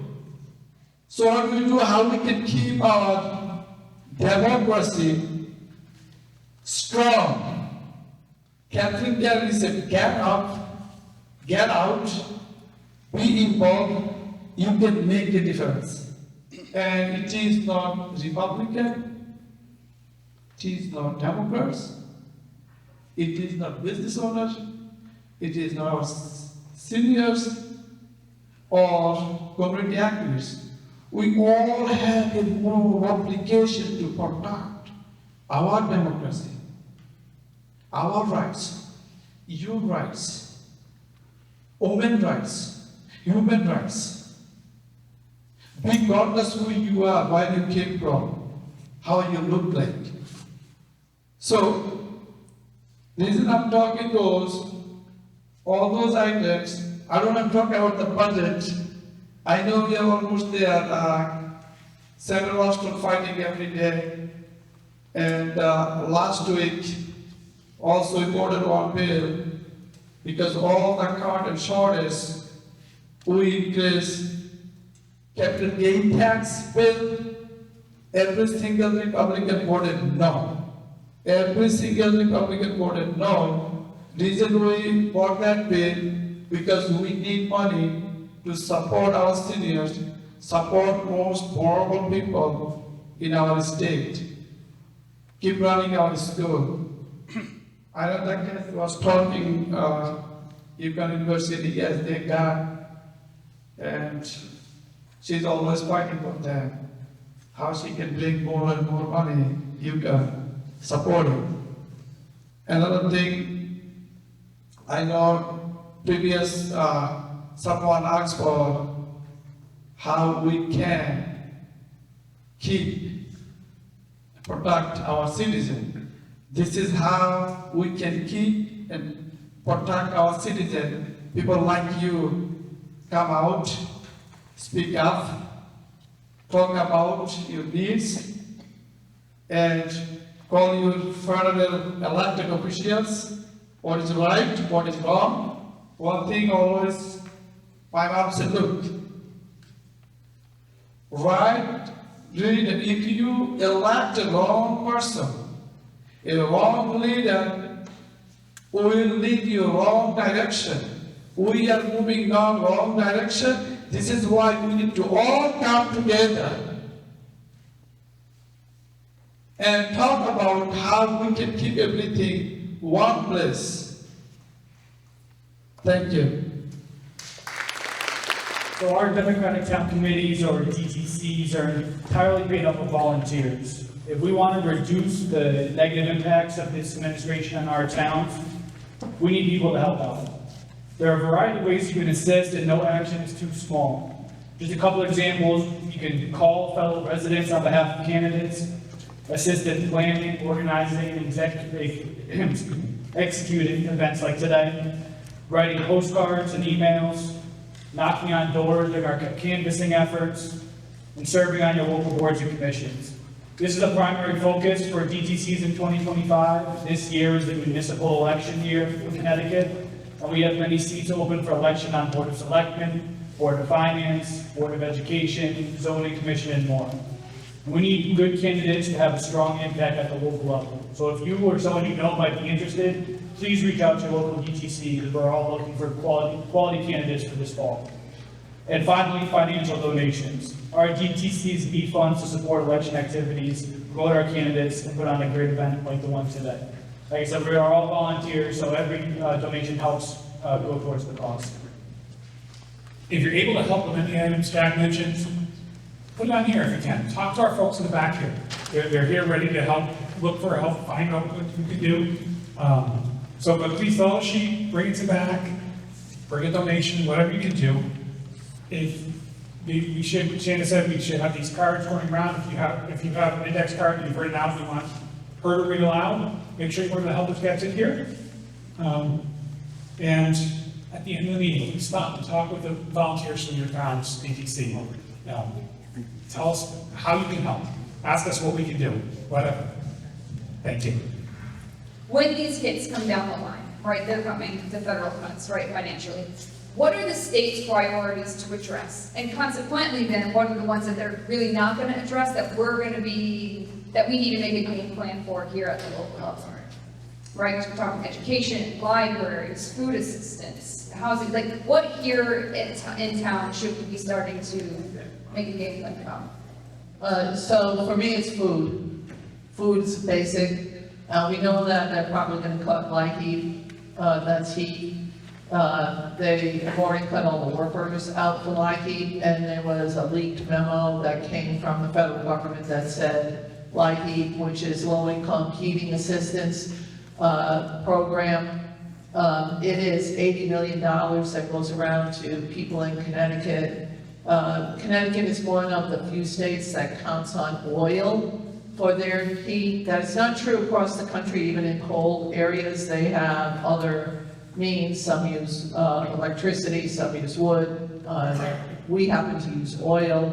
So what do we do, how we can keep our democracy strong? Catherine Kennedy said, get up, get out, be involved, you can make a difference. And it is not Republican, it is not Democrats, it is not business owners, it is not our seniors or community activists. We all have a moral obligation to protect our democracy, our rights, your rights, women's rights, human rights. Regardless who you are, where you came from, how you look like. So, the reason I'm talking all those items, I don't want to talk about the budget. I know we are almost there. Senator Osten fighting every day. And last week, also voted one bill because all the account and shortage, we increased capital gain tax bill. Every single Republican voted no. Every single Republican voted no. Reason we bought that bill because we need money to support our seniors, support most vulnerable people in our state, keep running our school. I know that Cathy was talking, UConn University, yes, they got, and she's always fighting for them. How she can bring more and more money, you can support it. Another thing, I know previous, someone asked for how we can protect our citizens. This is how we can keep and protect our citizens. People like you come out, speak up, talk about your needs, and call your federal elected officials, what is right, what is wrong. One thing always, my mom said, look, right, if you elect a wrong person, a wrong leader, who will lead you wrong direction. We are moving down wrong direction. This is why we need to all come together and talk about how we can keep everything one place. Thank you. So our Democratic Town Committees or DTCs are entirely made up of volunteers. If we want to reduce the negative impacts of this administration on our towns, we need people to help out. There are a variety of ways you can assist, and no action is too small. Just a couple examples, you can call fellow residents on behalf of candidates, assist in planning, organizing, and executing events like today, writing postcards and emails, knocking on doors during our canvassing efforts, and serving on your local boards and commissions. This is a primary focus for DTCs in 2025. This year is the municipal election year in Connecticut, and we have many seats open for election on Board of Selectmen, Board of Finance, Board of Education, Zoning Commission, and more. We need good candidates to have a strong impact at the local level. So if you or someone you know might be interested, please reach out to your local DTC, because we're all looking for quality candidates for this fall. And finally, financial donations. Our DTCs need funds to support election activities, promote our candidates, and put on a great event like the one today. Like I said, we are all volunteers, so every donation helps go towards the cause. If you're able to help with any items Jack mentioned, put it on here if you can. Talk to our folks in the back here. They're here ready to help, look for help, find out what you can do. But please fill out a sheet, bring it to back, bring a donation, whatever you can do. Shannon said we should have these cards going around. If you have an index card and you've written out and you want her to read aloud, make sure you're one of the help desk in here. And at the end of the meeting, please stop and talk with the volunteers from your town's DTC. Tell us how you can help. Ask us what we can do, whatever. Thank you. When these hits come down the line, right, they're coming, the federal funds, right, financially, what are the state's priorities to address? And consequently then, what are the ones that they're really not gonna address that that we need to make a game plan for here at the local level? Right, so we're talking education, libraries, food assistance, housing, like what here in town should we be starting to make a game plan about? So for me, it's food. Food's basic. We know that they're probably gonna cut light heat, that's heat. They've already cut all the workers out for light heat, and there was a leaked memo that came from the federal government that said light heat, which is low-income heating assistance program. It is $80 million that goes around to people in Connecticut. Connecticut is one of the few states that counts on oil for their heat. That is not true across the country, even in cold areas. They have other means. Some use electricity, some use wood. We happen to use oil.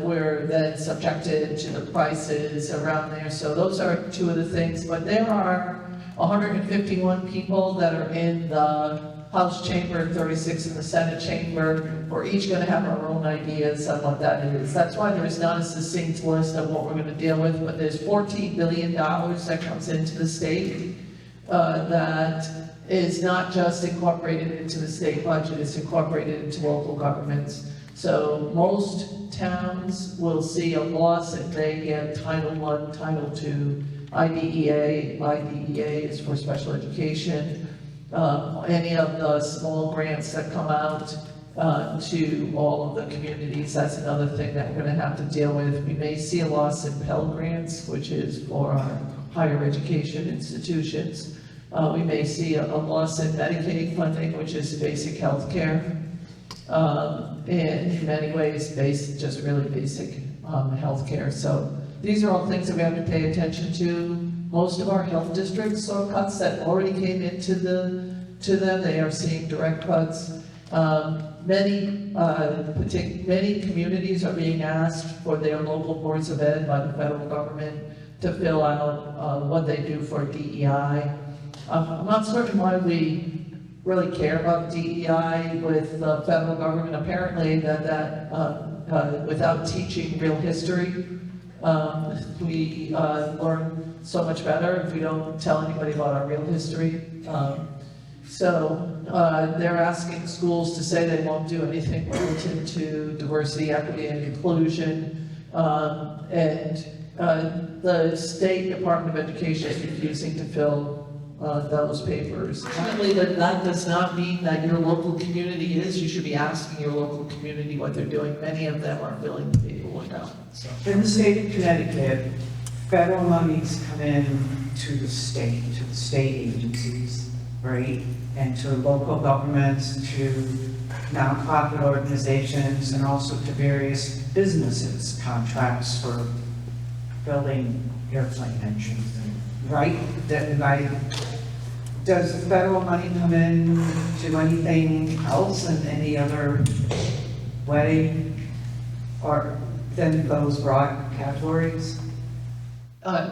We're then subjected to the prices around there. So those are two of the things. But there are 151 people that are in the House chamber, 36 in the Senate chamber. We're each going to have our own ideas on what that is. That's why there is not a succinct list of what we're going to deal with, but there's $14 billion that comes into the state that is not just incorporated into the state budget, it's incorporated into local governments. So most towns will see a loss if they get Title I, Title II, IDEA. IDEA is for special education. Any of the small grants that come out to all of the communities, that's another thing that we're going to have to deal with. We may see a loss in Pell Grants, which is for our higher education institutions. We may see a loss in Medicaid funding, which is basic health care. In many ways, just really basic health care. So these are all things that we have to pay attention to. Most of our health districts saw cuts that already came into them. They are seeing direct cuts. Many communities are being asked for their local boards of ed by the federal government to fill out what they do for DEI. I'm not certain why we really care about DEI with the federal government. Apparently without teaching real history, we learn so much better if we don't tell anybody about our real history. They're asking schools to say they won't do anything related to diversity, equity, and inclusion. The State Department of Education is refusing to fill those papers. Certainly that does not mean that your local community is. You should be asking your local community what they're doing. Many of them aren't willing to be able to know. So. In the state of Connecticut, federal monies come in to the state agencies, right? And to local governments, to nonprofit organizations, and also to various businesses, contracts for building airplane engines, right? Does federal money come in to anything else in any other way, or than those broad categories?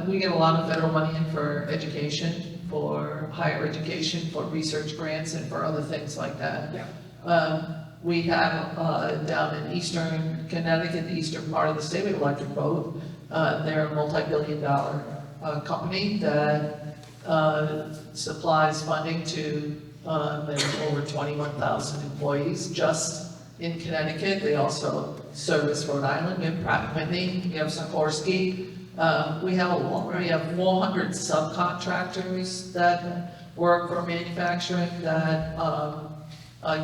We get a lot of federal money in for education, for higher education, for research grants, and for other things like that. We have down in eastern Connecticut, the eastern part of the state, we have Electric Boat. They're a multi-billion-dollar company that supplies funding to there's over 21,000 employees just in Connecticut. They also service Rhode Island, we have Pratt & Whitney, we have Sikorsky. We have 400 subcontractors that work for manufacturing that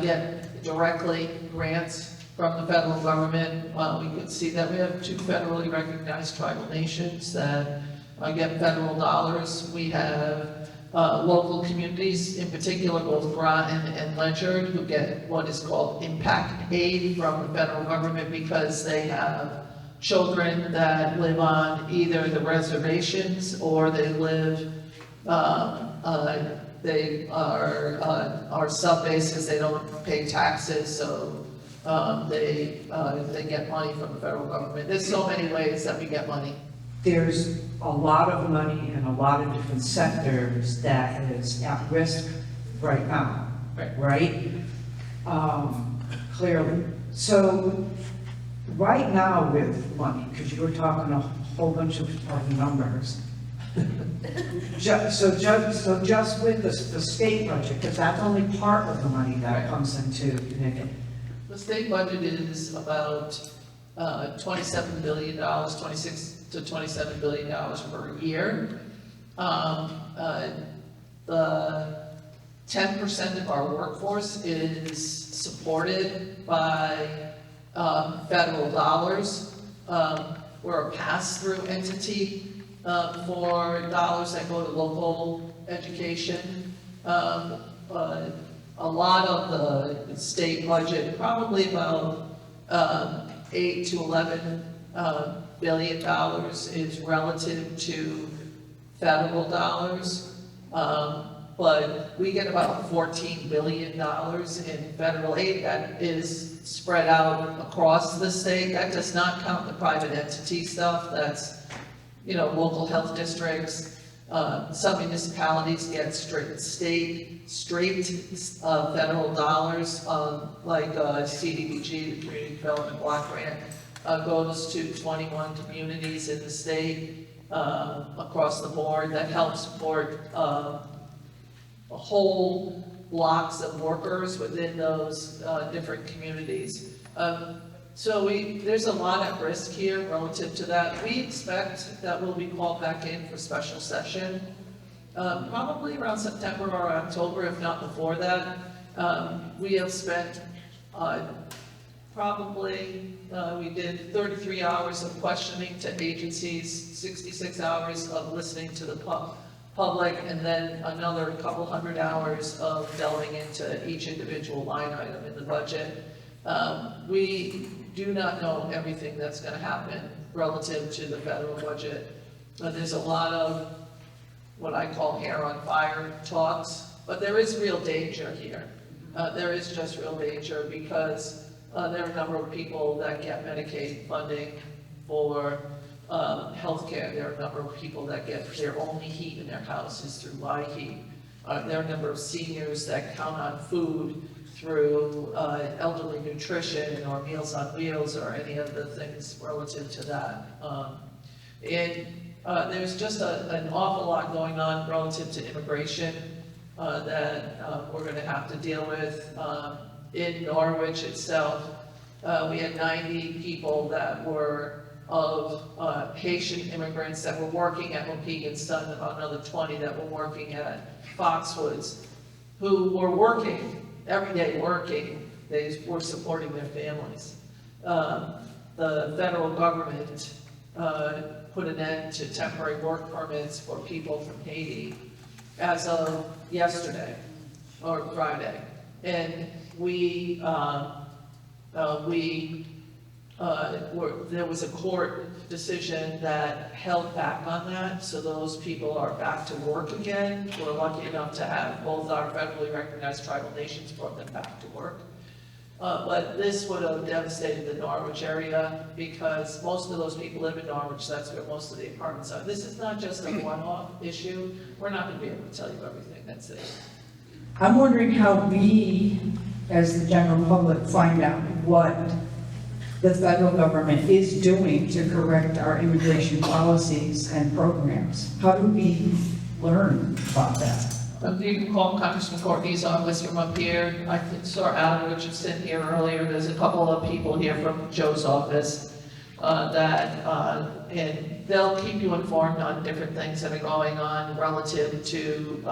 get directly grants from the federal government. We can see that we have 2 federally recognized tribal nations that get federal dollars. We have local communities, in particular both Groton and Ledyard, who get what is called impact aid from the federal government because they have children that live on either the reservations or they live, they are sub-bases, they don't pay taxes, so they get money from the federal government. There's so many ways that we get money. There's a lot of money in a lot of different sectors that is at risk right now, right? Clearly. So right now with money, because you were talking a whole bunch of numbers. So just with the state budget, because that's only part of the money that comes into Connecticut. The state budget is about $27 billion, $26 to $27 billion per year. The 10% of our workforce is supported by federal dollars. We're a pass-through entity for dollars that go to local education. A lot of the state budget, probably about 8 to 11 billion dollars, is relative to federal dollars. But we get about $14 billion in federal aid that is spread out across the state. That does not count the private entity stuff. That's, local health districts. Some municipalities get straight federal dollars, like CDBG, the Community Development Block Grant, goes to 21 communities in the state across the board that helps support whole blocks of workers within those different communities. So there's a lot at risk here relative to that. We expect that we'll be called back in for special session, probably around September or October, if not before that. We have spent we did 33 hours of questioning to agencies, 66 hours of listening to the public, and then another couple hundred hours of delving into each individual line item in the budget. We do not know everything that's going to happen relative to the federal budget. There's a lot of what I call hair on fire talks, but there is real danger here. There is just real danger because there are a number of people that get Medicaid funding for healthcare. There are a number of people that get their only heat in their house is through LIHEAP. There are a number of seniors that count on food through elderly nutrition or Meals on Wheels or any of the things relative to that. There's just an awful lot going on relative to immigration that we're going to have to deal with. In Norwich itself, we had 90 people that were of Haitian immigrants that were working at Mohegan Sun, about another 20 that were working at Foxwoods, who were working, every day working. They were supporting their families. The federal government put an end to temporary work permits for people from Haiti as of yesterday. or Friday. And there was a court decision that held back on that, so those people are back to work again. We're lucky enough to have both our federally recognized tribal nations brought them back to work. But this would have devastated the Norwich area because most of those people live in Norwich. That's where most of the apartments are. This is not just a one-off issue. We're not going to be able to tell you everything. That's it. I'm wondering how we, as the general public, find out what the federal government is doing to correct our immigration policies and programs. How do we learn about that? You can call Congressman Courtney's office from up here. I saw Alan Richardson here earlier. There's a couple of people here from Joe's office and they'll keep you informed on different things that are going on relative to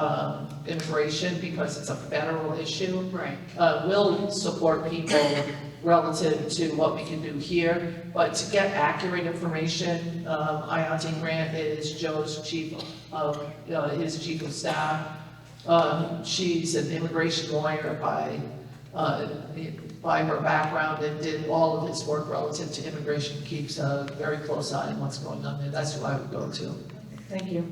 immigration because it's a federal issue. Right. We'll support people relative to what we can do here, but to get accurate information, Ayati Grant is Joe's chief of, his chief of staff. She's an immigration lawyer by her background and did all of his work relative to immigration, keeps a very close eye on what's going on there. That's who I would go to. Thank you.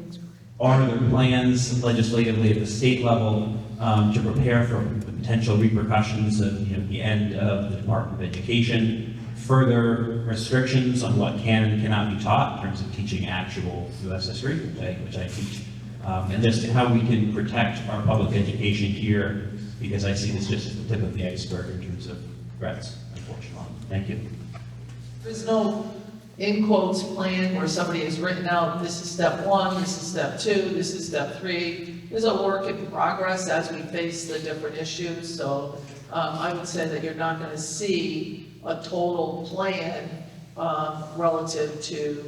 Are there plans legislatively at the state level to prepare for the potential repercussions of the end of the Department of Education, further restrictions on what can and cannot be taught in terms of teaching actual U.S. history, which I teach, and just how we can protect our public education here, because I see this just as the tip of the iceberg in terms of threats, unfortunately. Thank you. There's no, in quotes, plan where somebody has written out, this is step 1, this is step 2, this is step 3. There's a work in progress as we face the different issues, so I would say that you're not going to see a total plan relative to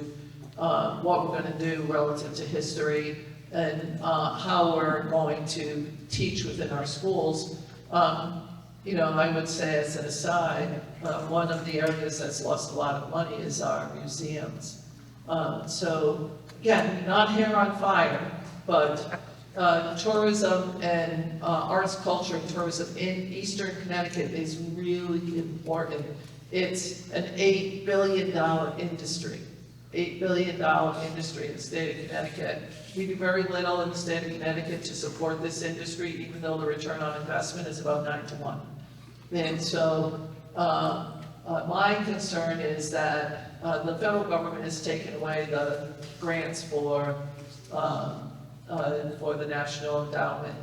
what we're going to do relative to history and how we're going to teach within our schools. I would say as an aside, one of the areas that's lost a lot of money is our museums. So again, not hair on fire, but tourism and arts, culture, and tourism in Eastern Connecticut is really important. It's an $8 billion industry. $8 billion industry in the state of Connecticut. We do very little in the state of Connecticut to support this industry, even though the return on investment is about 9 to 1. And so my concern is that the federal government has taken away the grants for the National Endowment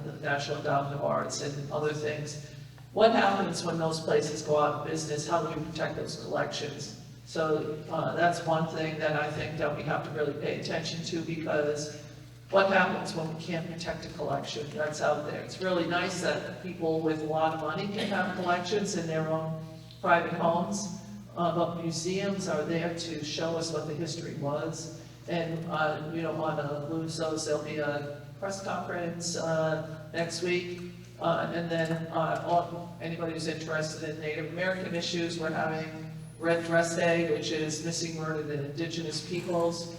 of Arts and other things. What happens when those places go out of business? How do we protect those collections? So that's one thing that I think that we have to really pay attention to, because what happens when we can't protect a collection that's out there? It's really nice that people with a lot of money can have collections in their own private homes, but museums are there to show us what the history was. And we don't want to lose those. There'll be a press conference next week. And then anybody who's interested in Native American issues, we're having Red Dress Day, which is Missing, Murdered, and Indigenous Peoples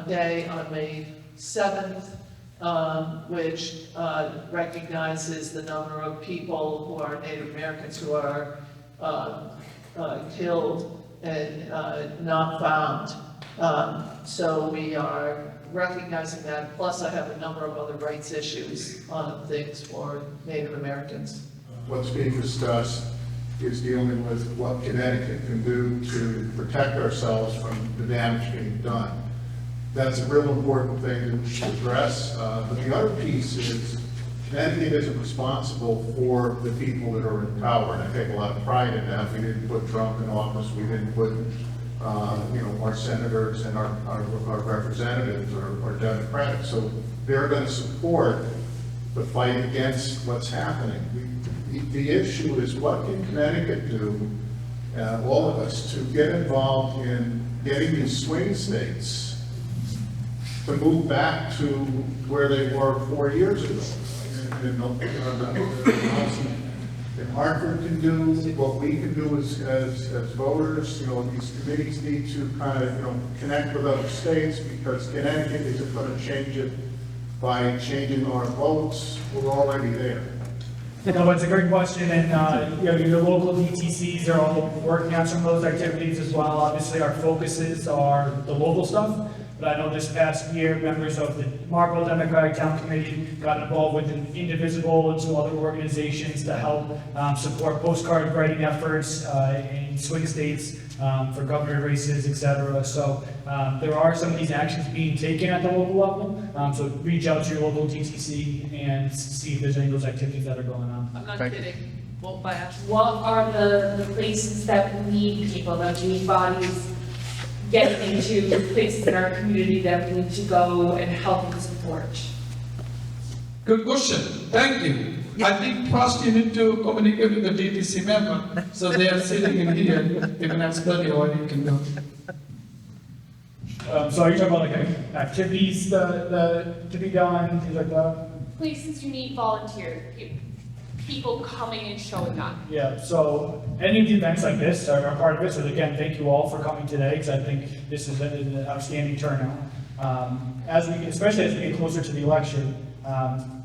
Day on May 7th, which recognizes the number of people who are Native Americans who are killed and not found. So we are recognizing that, plus I have a number of other rights issues on things for Native Americans. What's being discussed is dealing with what Connecticut can do to protect ourselves from the damage being done. That's a real important thing to address. But the other piece is Connecticut isn't responsible for the people that are in power, and I take a lot of pride in that. We didn't put Trump in office. We didn't put our senators and our representatives are Democratic. So they're going to support the fight against what's happening. The issue is, what can Connecticut do, all of us, to get involved in getting these swing states to move back to where they were 4 years ago. And Hartford can do what we can do as voters. These committees need to kind of connect with other states, because Connecticut isn't going to change it by changing our votes. We're already there. No, it's a great question, and, your local DTCs are all working on some of those activities as well. Obviously, our focuses are the local stuff, but I know this past year, members of the Marlboro Democratic Town Committee got involved with Indivisible and some other organizations to help support postcard writing efforts in swing states for governor races, et cetera. So there are some of these actions being taken at the local level. So reach out to your local DTC and see if there's any of those activities that are going on. I'm not kidding. Vote by action. What are the places that we need people, that we need bodies getting into, places in our community that we need to go and help and support? Good question, thank you. I think first you need to communicate with the DTC member, so they are sitting in here, you can explain what you can do. So are you talking about like activities to be done, things like that? Places you need volunteers, people coming and showing up. Yeah, so any of the events like this are part of it. So again, thank you all for coming today, because I think this is an outstanding turnout. Especially as we get closer to the election,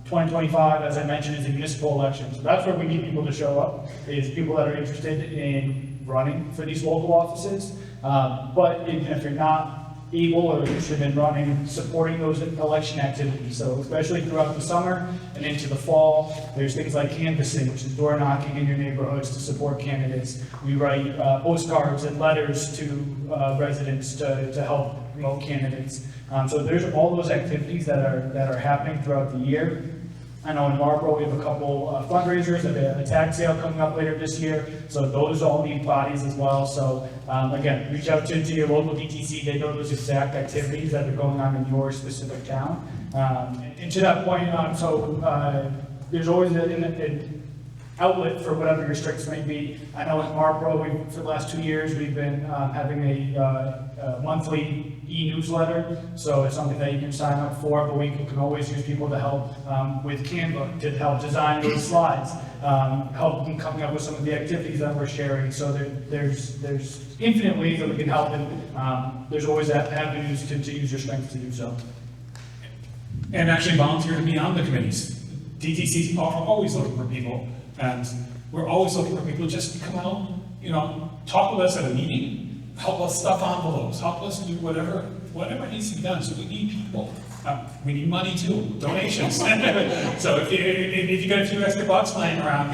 2025, as I mentioned, is a municipal election. So that's where we need people to show up, is people that are interested in running for these local offices. But if you're not able or interested in running, supporting those election activities. So especially throughout the summer and into the fall, there's things like canvassing, which is door knocking in your neighborhoods to support candidates. We write postcards and letters to residents to help promote candidates. So there's all those activities that are happening throughout the year. I know in Marlboro, we have a couple fundraisers, a tag sale coming up later this year, so those all need bodies as well. So again, reach out to your local DTC, they know those exact activities that are going on in your specific town. And to that point, there's always an outlet for whatever your strengths may be. I know in Marlboro, for the last 2 years, we've been having a monthly e-newsletter, so it's something that you can sign up for, but we can always use people to help with Canva, to help design those slides, help in coming up with some of the activities that we're sharing. So there's infinite ways that we can help, and there's always avenues to use your strengths to do so. And actually volunteer to be on the committees. DTCs are always looking for people, and we're always looking for people to just come out, talk with us at a meeting, help us stuff envelopes, help us do whatever needs to be done. So we need people. We need money too, donations. So if you get a few extra bucks laying around,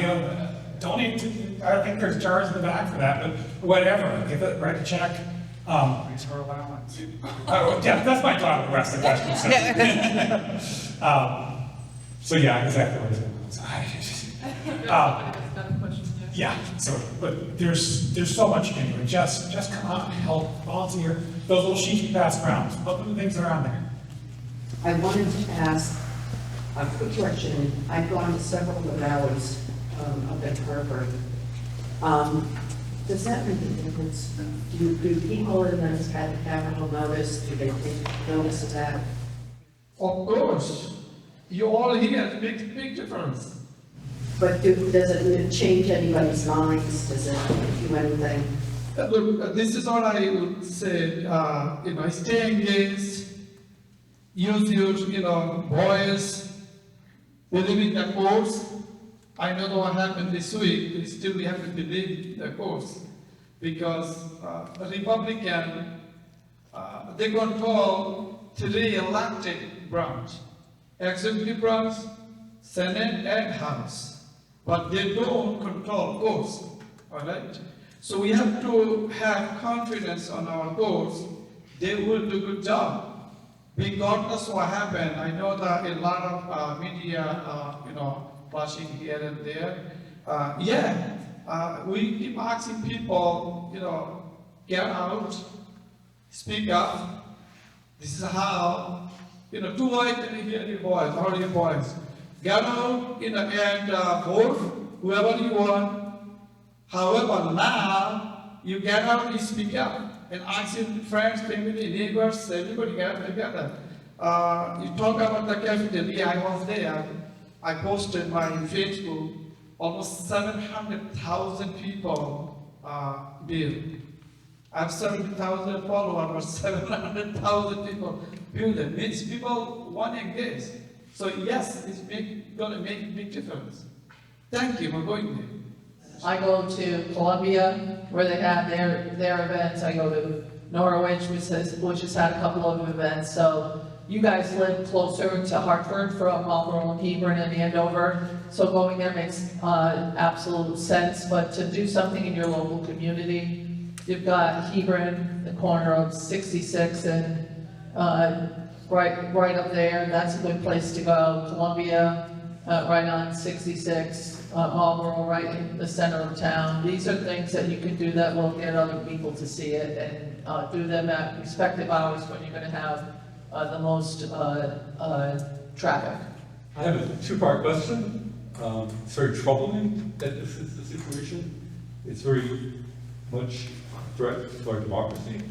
donate to, I think there's jars in the back for that, but whatever, write a check. Raise her allowance. Yeah, that's my job, the rest of the questions. So yeah, exactly what it is. Yeah, so, but there's so much you can do. Just come out and help, volunteer. Those little sheets you pass around, look at the things that are on there. I wanted to ask a quick question. I've gone to several of the rallies up at Harvard. Does that make a difference? Do people in the Capitol notice? Do they take notice of that? Of course, you all here, it makes a big difference. But does it change anybody's minds? Does it do anything? Look, this is what I would say, stay engaged, use your, voice, believe in the cause. I know what happened this week, but still we have to believe the cause. Because the Republican, they control 3 elected branch, executive branch, Senate and House. But they don't control course, all right? So we have to have confidence on our course. They will do a good job. Regardless of what happened, I know that a lot of media, watching here and there. We keep asking people, get out, speak up. This is how, too late to hear your voice, all your voice. Get out and vote whoever you want. However, now you get out and speak up and ask your friends, family, neighbors, everybody get together. You talk about the cafeteria. I was there. I posted my Facebook. Almost 700,000 people build. I have 70,000 followers, but 700,000 people build it. Means people want to engage. So yes, it's going to make a big difference. Thank you for going there. I go to Columbia, where they have their events, I go to Norwich, which has had a couple of events, so you guys live closer to Hartford from Marlborough and Hebron and Andover, so going there makes absolute sense, but to do something in your local community, you've got Hebron, the corner of 66 and right up there, that's a good place to go. Columbia, right on 66. Marlborough, right in the center of town. These are things that you can do that will get other people to see it, and do them at respective hours when you're going to have the most traffic. I have a two-part question. It's very troubling that this is the situation. It's very much a threat to our democracy.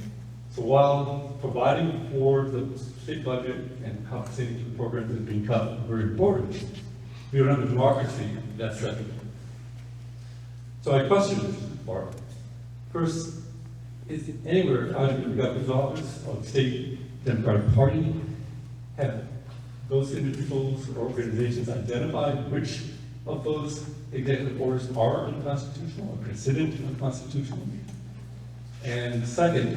So while providing for the state budget and compensating for the programs that are being cut are very important, we don't have a democracy that's threatened. So my question is, Barbara, first, is it anywhere out of the governor's office or the state Democratic Party have those individuals or organizations identified which of those executive orders are unconstitutional or considered unconstitutional? And second,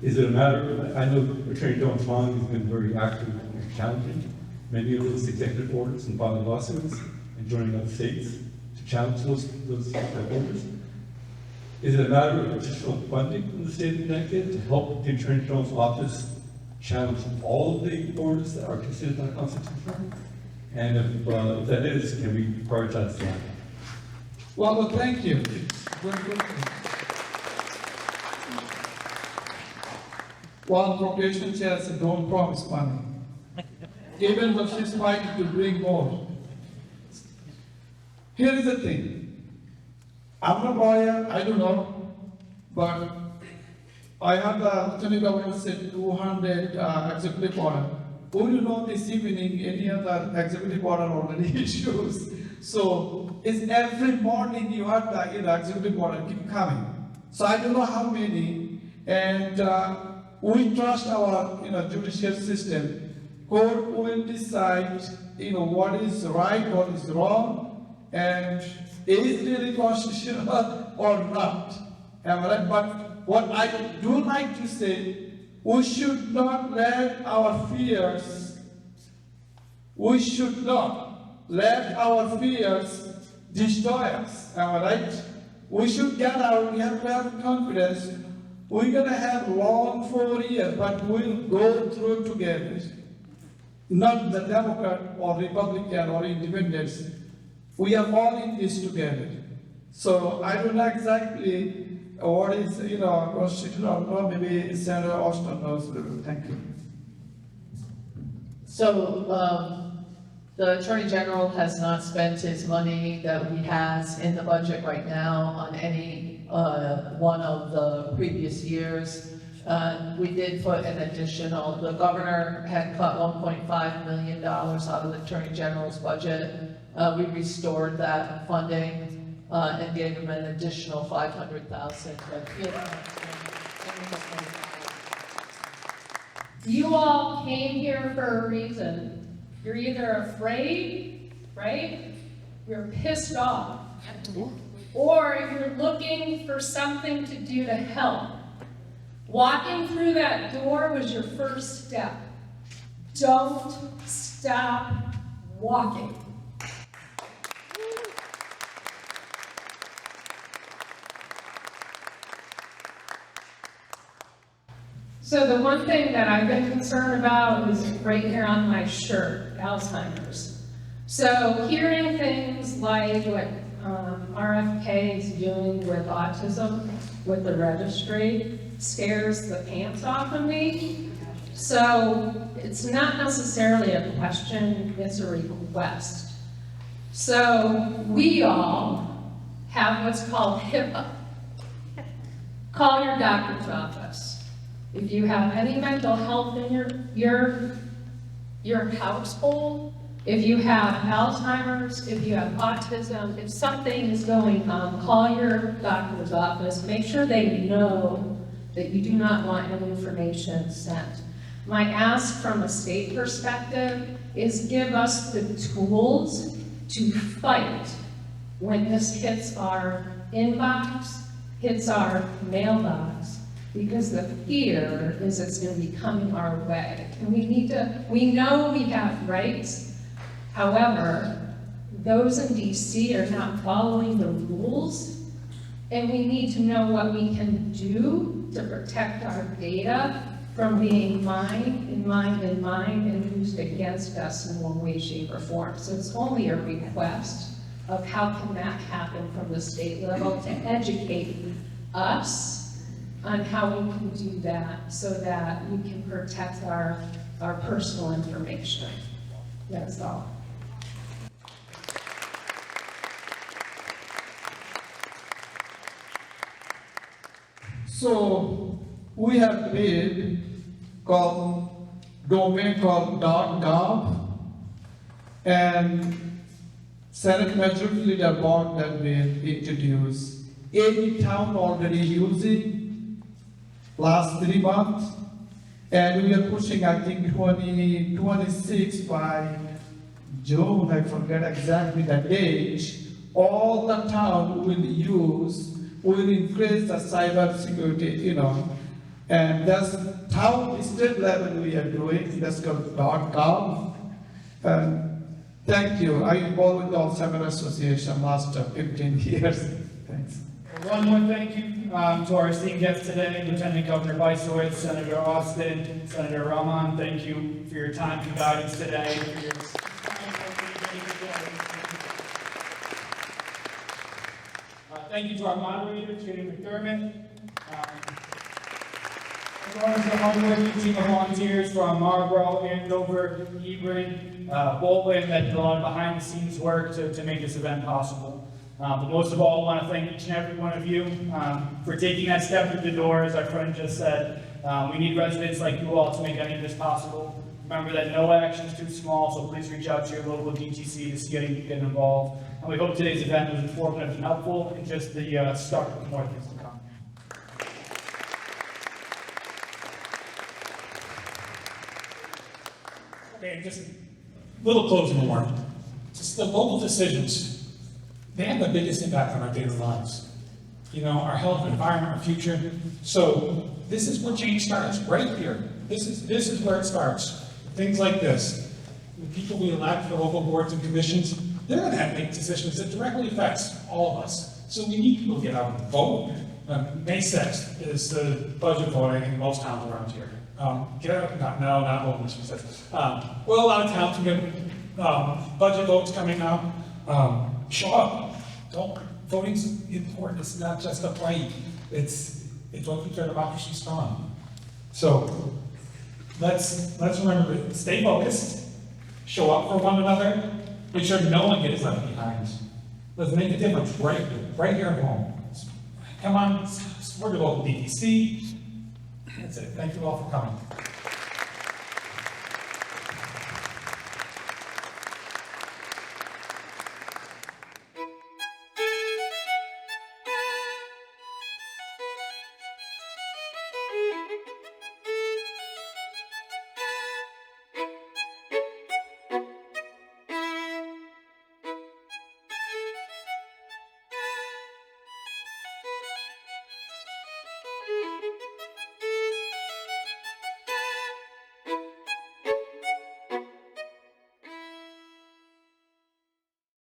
is it a matter, I know Attorney General Swan has been very active in challenging many of those executive orders and filing lawsuits and joining other states to challenge those orders. Is it a matter of additional funding from the state of Connecticut to help the Attorney General's office challenge all of the orders that are considered unconstitutional? And if that is, can we prioritize that? Well, thank you. One probation chair said, don't promise money. Even though she's fighting to bring more. Here is the thing. I'm a lawyer, I don't know, but I have the Lieutenant Governor said 200 executive order. Would you know this evening any other executive order already issues? So it's every morning you have the executive order keep coming. So I don't know how many, and we trust our judicial system. Court will decide what is right, what is wrong, and is it really constitutional or not. Am I right? But what I do like to say, we should not let our fears, destroy us. Am I right? We should we have to have confidence. We're going to have long 4 years, but we'll go through it together. Not the Democrat or Republican or independents. We are all in this together. So I don't know exactly what is, constitutional or maybe Senator Osten knows. Thank you. So, the Attorney General has not spent his money that he has in the budget right now on any one of the previous years. We did put an additional, the governor had cut $1.5 million out of the Attorney General's budget. We restored that funding and gave him an additional $500,000. You all came here for a reason. You're either afraid, right? You're pissed off. Or you're looking for something to do to help. Walking through that door was your first step. Don't stop walking. So the one thing that I've been concerned about is right here on my shirt, Alzheimer's. So hearing things like what RFK is doing with autism, with the registry, scares the pants off of me. So it's not necessarily a question, it's a request. So we all have what's called HIPAA. Call your doctor's office. If you have any mental health in your household, if you have Alzheimer's, if you have autism, if something is going on, call your doctor's office. Make sure they know that you do not want any information sent. My ask from a state perspective is give us the tools to fight when this hits our inbox, hits our mailbox, because the fear is it's going to be coming our way. And we know we have rights. However, those in DC are not following the rules, and we need to know what we can do to protect our data from being mined and used against us in one way, shape, or form. So it's only a request of how can that happen from the state level to educate us on how we can do that so that we can protect our personal information. That's all. So we have made domain called .gov, and Senate Majority Leader Bond that we introduced. 80 town already using last 3 months, and we are pushing, I think, 2026 by June, I forget exactly the date. All the town will increase the cyber security, and that's town state level we are doing. That's called .gov. Thank you. I involved with the Alzheimer Association last 15 years. Thanks. One more thank you to our esteemed guests today, Lieutenant Governor Bysiewicz, Senator Osten, Senator Rahman. Thank you for your time and guidance today. Thank you to our moderator, Jenny McDermott. As well as the hardworking team of volunteers from Marlboro, Andover, Hebron, Bolton that did a lot of behind-the-scenes work to make this event possible. But most of all, I want to thank each and every one of you for taking that step through the door. As our friend just said, we need residents like you all to make any of this possible. Remember that no action is too small, so please reach out to your local DTC to see how you can get involved. And we hope today's event was informative and helpful, and just the start of more things to come. Okay, just a little closing remark. Just the local decisions, they have the biggest impact on our daily lives. Our health, our environment, our future. So this is where change starts, right here. This is where it starts. Things like this. The people we elect for local boards and commissions, they're going to have to make decisions that directly affects all of us. So we need people to get out and vote. May 6th is the budget voting in most towns around here. Get out, not voting, she says. Well, a lot of towns get budget votes coming up. Show up. Voting's important. It's not just a right. It's what keeps our democracy strong. So let's remember to stay focused, show up for one another, make sure no one gets left behind. Let's make a difference right here at home. Come on, support your local DTC. That's it. Thank you all for coming.